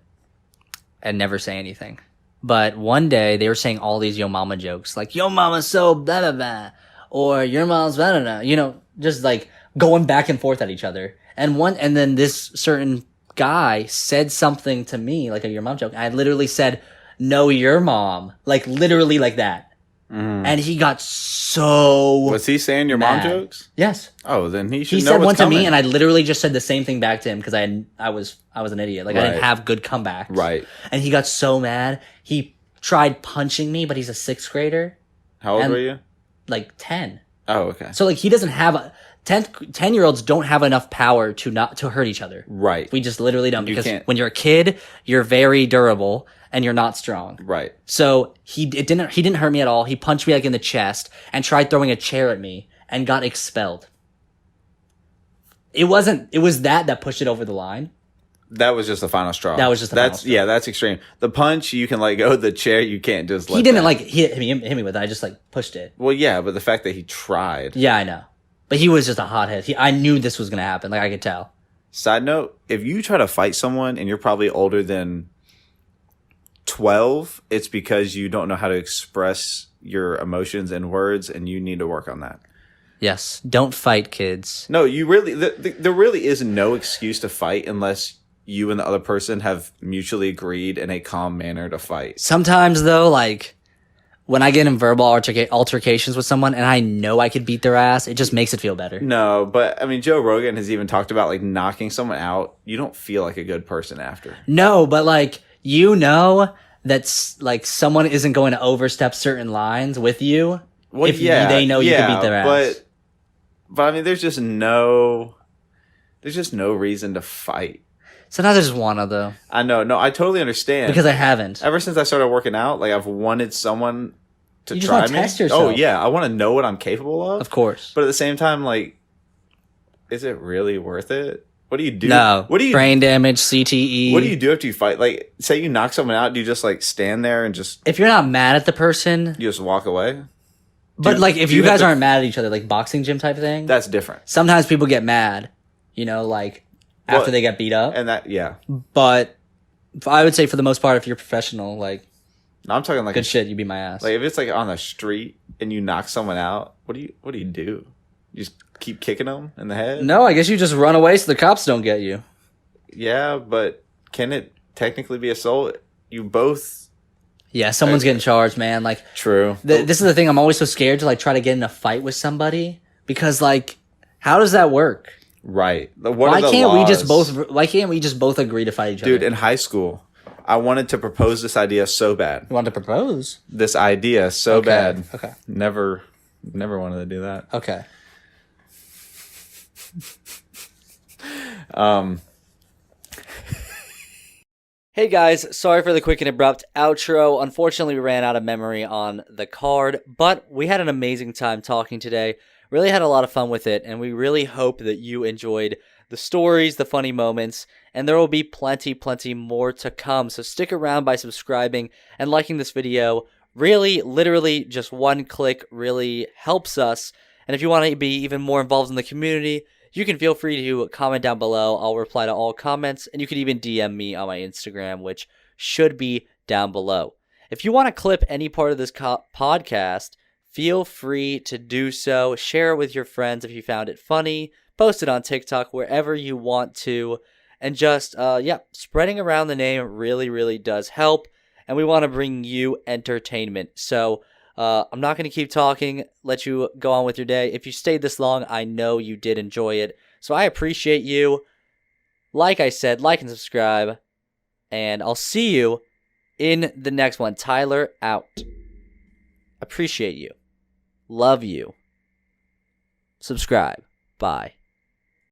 Speaker 1: and never say anything. But one day they were saying all these yo mama jokes, like yo mama's so blah blah blah, or your mom's blah blah blah, you know, just like going back and forth at each other. And then this certain guy said something to me, like a your mom joke. I literally said, "No, your mom," like literally like that. And he got so.
Speaker 2: Was he saying your mom jokes?
Speaker 1: Yes.
Speaker 2: Oh, then he should.
Speaker 1: He said one to me, and I literally just said the same thing back to him because I was an idiot. Like I didn't have good comebacks.
Speaker 2: Right.
Speaker 1: And he got so mad. He tried punching me, but he's a 6th grader.
Speaker 2: How old were you?
Speaker 1: Like 10.
Speaker 2: Oh, okay.
Speaker 1: So like he doesn't have 10-year-olds don't have enough power to hurt each other.
Speaker 2: Right.
Speaker 1: We just literally don't, because when you're a kid, you're very durable and you're not strong.
Speaker 2: Right.
Speaker 1: So he didn't hurt me at all. He punched me like in the chest and tried throwing a chair at me and got expelled. It was that pushed it over the line.
Speaker 2: That was just the final straw.
Speaker 1: That was just the final straw.
Speaker 2: Yeah, that's extreme. The punch, you can let go. The chair, you can't just let
Speaker 1: He didn't like hit me with it. I just like pushed it.
Speaker 2: Well, yeah, but the fact that he tried.
Speaker 1: Yeah, I know. But he was just a hothead. I knew this was going to happen. Like, I could tell.
Speaker 2: Side note, if you try to fight someone and you're probably older than 12, it's because you don't know how to express your emotions in words, and you need to work on that.
Speaker 1: Yes. Don't fight, kids.
Speaker 2: No, you really... There really is no excuse to fight unless you and the other person have mutually agreed in a calm manner to fight.
Speaker 1: Sometimes, though, like... when I get in verbal altercations with someone and I know I could beat their ass, it just makes it feel better.
Speaker 2: No, but I mean, Joe Rogan has even talked about like knocking someone out. You don't feel like a good person after.
Speaker 1: No, but like, you know that's like someone isn't going to overstep certain lines with you if they know you can beat their ass.
Speaker 2: But I mean, there's just no reason to fight.
Speaker 1: Sometimes I just wanna, though.
Speaker 2: I know. No, I totally understand.
Speaker 1: Because I haven't.
Speaker 2: Ever since I started working out, like I've wanted someone to
Speaker 1: you
Speaker 2: try
Speaker 1: just
Speaker 2: me.
Speaker 1: Test yourself.
Speaker 2: Oh yeah, I want to know what I'm capable of.
Speaker 1: Of course.
Speaker 2: But at the same time, like, is it really worth it? What do you do?
Speaker 1: No.
Speaker 2: What do you
Speaker 1: brain damage, CTE.
Speaker 2: What do you do after you fight? Like, say you knock someone out, do you just like stand there and just?
Speaker 1: If you're not mad at the person,
Speaker 2: you just walk away.
Speaker 1: But like, if you guys aren't mad at each other, like boxing gym type thing,
Speaker 2: that's different.
Speaker 1: Sometimes people get mad, you know, like. After they get beat up.
Speaker 2: And that, yeah.
Speaker 1: But I would say for the most part, if you're professional, like...
Speaker 2: No, I'm talking like...
Speaker 1: good shit, you beat my ass.
Speaker 2: Like, if it's like on the street and you knock someone out, what do you do? You just keep kicking them in the head?
Speaker 1: No, I guess you just run away so the cops don't get you.
Speaker 2: Yeah, but can it technically be assault? You both...
Speaker 1: Yeah, someone's getting charged, man. Like...
Speaker 2: True.
Speaker 1: This is the thing, I'm always so scared to like try to get in a fight with somebody. Because like, how does that work?
Speaker 2: Right.
Speaker 1: Why can't we just both agree to fight each other?
Speaker 2: Dude, in high school, I wanted to propose this idea so bad.
Speaker 1: You wanted to propose?
Speaker 2: This idea so bad.
Speaker 1: Okay.
Speaker 2: Never wanted to do that.
Speaker 1: Okay. Hey guys, sorry for the quick and abrupt outro. Unfortunately, we ran out of memory on the card, but we had an amazing time talking today. Really had a lot of fun with it, and we really hope that you enjoyed the stories, the funny moments, and there will be plenty more to come. So stick around by subscribing and liking this video. Really, literally, just one click really helps us. And if you want to be even more involved in the community, you can feel free to comment down below. I'll reply to all comments, and you can even DM me on my Instagram, which should be down below. If you want to clip any part of this podcast, feel free to do so. Share it with your friends if you found it funny. Post it on TikTok, wherever you want to. And just, spreading around the name really does help. And we want to bring you entertainment. So, I'm not going to keep talking, let you go on with your day. If you stayed this long, I know you did enjoy it. So I appreciate you. Like I said, like and subscribe. And I'll see you in the next one. Tyler out. Appreciate you. Love you. Subscribe. Bye.